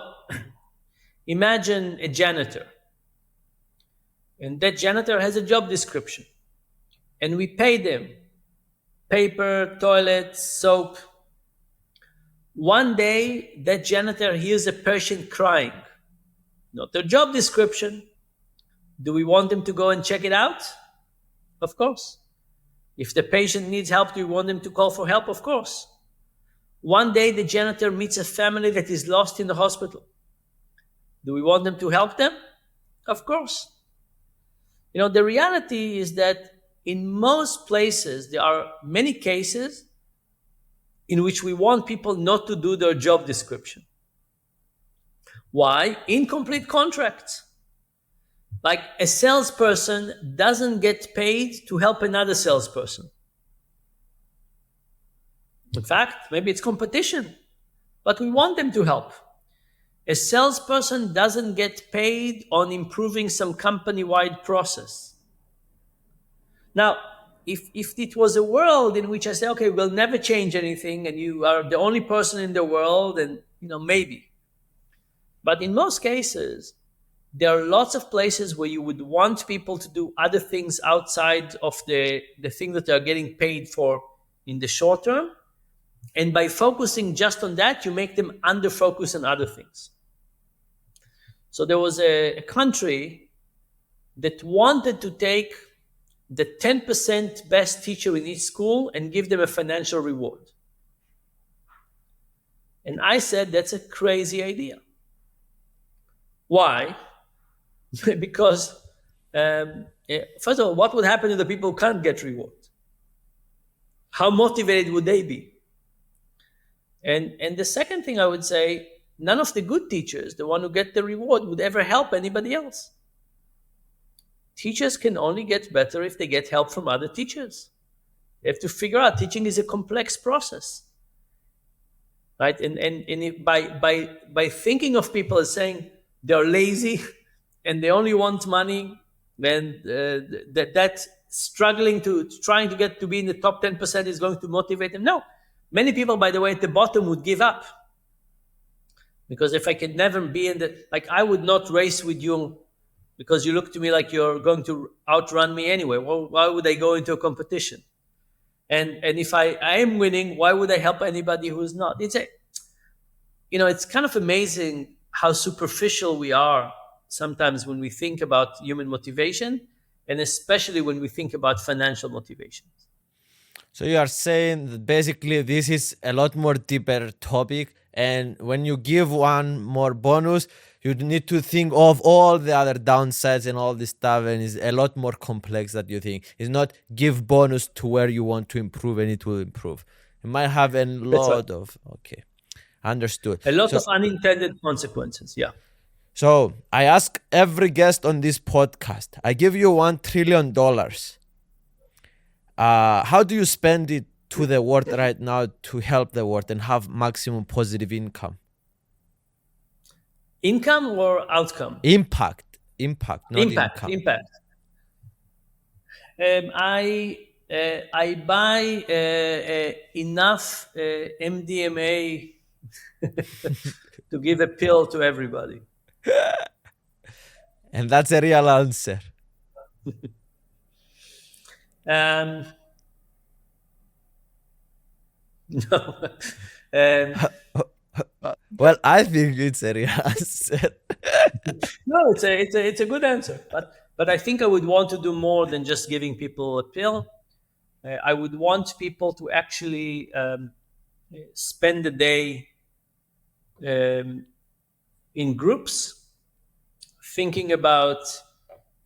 imagine a janitor, and that janitor has a job description, and we pay them paper, toilet, soap. One day, that janitor hears a patient crying. Not their job description. Do we want them to go and check it out? Of course. If the patient needs help, do we want them to call for help? Of course. One day, the janitor meets a family that is lost in the hospital. Do we want them to help them? Of course. The reality is that in most places, there are many cases in which we want people not to do their job description. Why? Incomplete contracts. Like a salesperson doesn't get paid to help another salesperson. In fact, maybe it's competition, but we want them to help. A salesperson doesn't get paid on improving some company-wide process. Now, if it was a world in which I say, okay, we'll never change anything and you are the only person in the world, and maybe. But in most cases, there are lots of places where you would want people to do other things outside of the thing that they're getting paid for in the short term. And by focusing just on that, you make them under-focus on other things. So there was a country that wanted to take the 10% best teacher in each school and give them a financial reward. And I said, that's a crazy idea. Why? Because, first of all, what would happen to the people who can't get reward? How motivated would they be? And the second thing I would say, none of the good teachers, the one who get the reward, would ever help anybody else. Teachers can only get better if they get help from other teachers. They have to figure out teaching is a complex process, right? And by thinking of people as saying they're lazy and they only want money, then that struggling to trying to get to be in the top 10% is going to motivate them. No, many people, by the way, at the bottom would give up, because if I could never be in the, like, I would not race with you because you look to me like you're going to outrun me anyway. Well, why would I go into a competition? And if I am winning, why would I help anybody who's not? It's kind of amazing how superficial we are sometimes when we think about human motivation, and especially when we think about financial motivation. So you are saying that basically this is a lot more deeper topic, and when you give one more bonus, you need to think of all the other downsides and all this stuff, and it's a lot more complex that you think. It's not give bonus to where you want to improve and it will improve. It might have a That's right. lot of okay. Understood. A lot So of unintended consequences. Yeah. so I ask every guest on this podcast, I give you $1 trillion. How do you spend it to the world right now to help the world and have maximum positive income? Income or outcome? Impact, not Impact. income. Impact. I buy enough MDMA to give a pill to everybody. And that's a real answer. Um, no. um, Well, I think it's a real answer. no, it's a good answer. But I think I would want to do more than just giving people a pill. I would want people to actually spend the day in groups, thinking about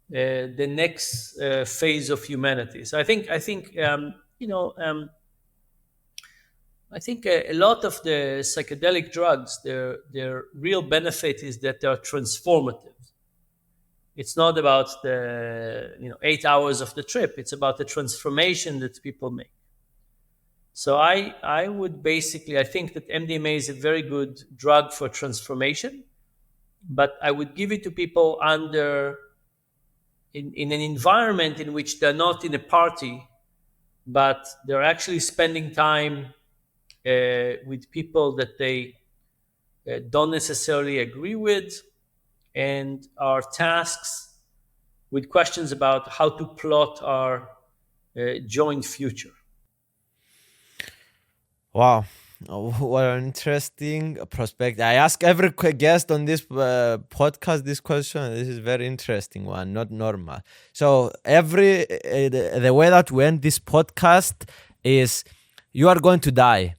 the next phase of humanity. So I think a lot of the psychedelic drugs, their real benefit is that they are transformative. It's not about the 8 hours of the trip. It's about the transformation that people make. So I would basically, I think that MDMA is a very good drug for transformation, but I would give it to people in an environment in which they're not in a party, but they're actually spending time with people that they don't necessarily agree with, and our tasks with questions about how to plot our joint future. Wow. What an interesting prospect. I ask every guest on this podcast this question. This is very interesting one, not normal. So the way that we end this podcast is you are going to die.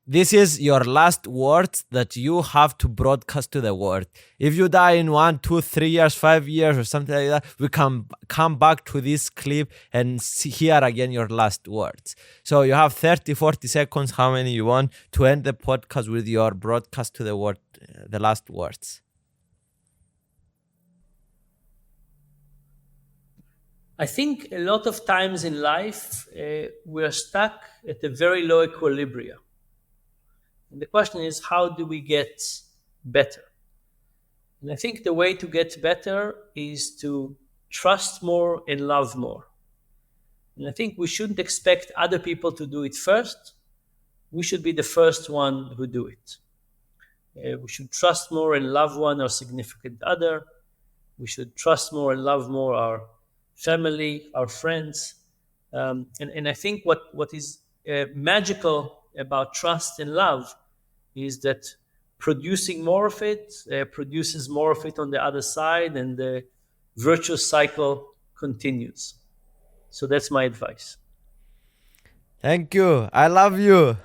This is your last words that you have to broadcast to the world. If you die in 1, 2, 3 years, 5 years, or something like that, we can come back to this clip and hear again your last words. So you have 30, 40 seconds, how many you want, to end the podcast with your broadcast to the world, the last words. I think a lot of times in life, we're stuck at a very low equilibrium. And the question is, how do we get better? And I think the way to get better is to trust more and love more. And I think we shouldn't expect other people to do it first. We should be the first one who do it. We should trust more and love our significant other. We should trust more and love more our family, our friends. And I think what is magical about trust and love is that producing more of it produces more of it on the other side, and the virtuous cycle continues. So that's my advice. Thank you. I love you.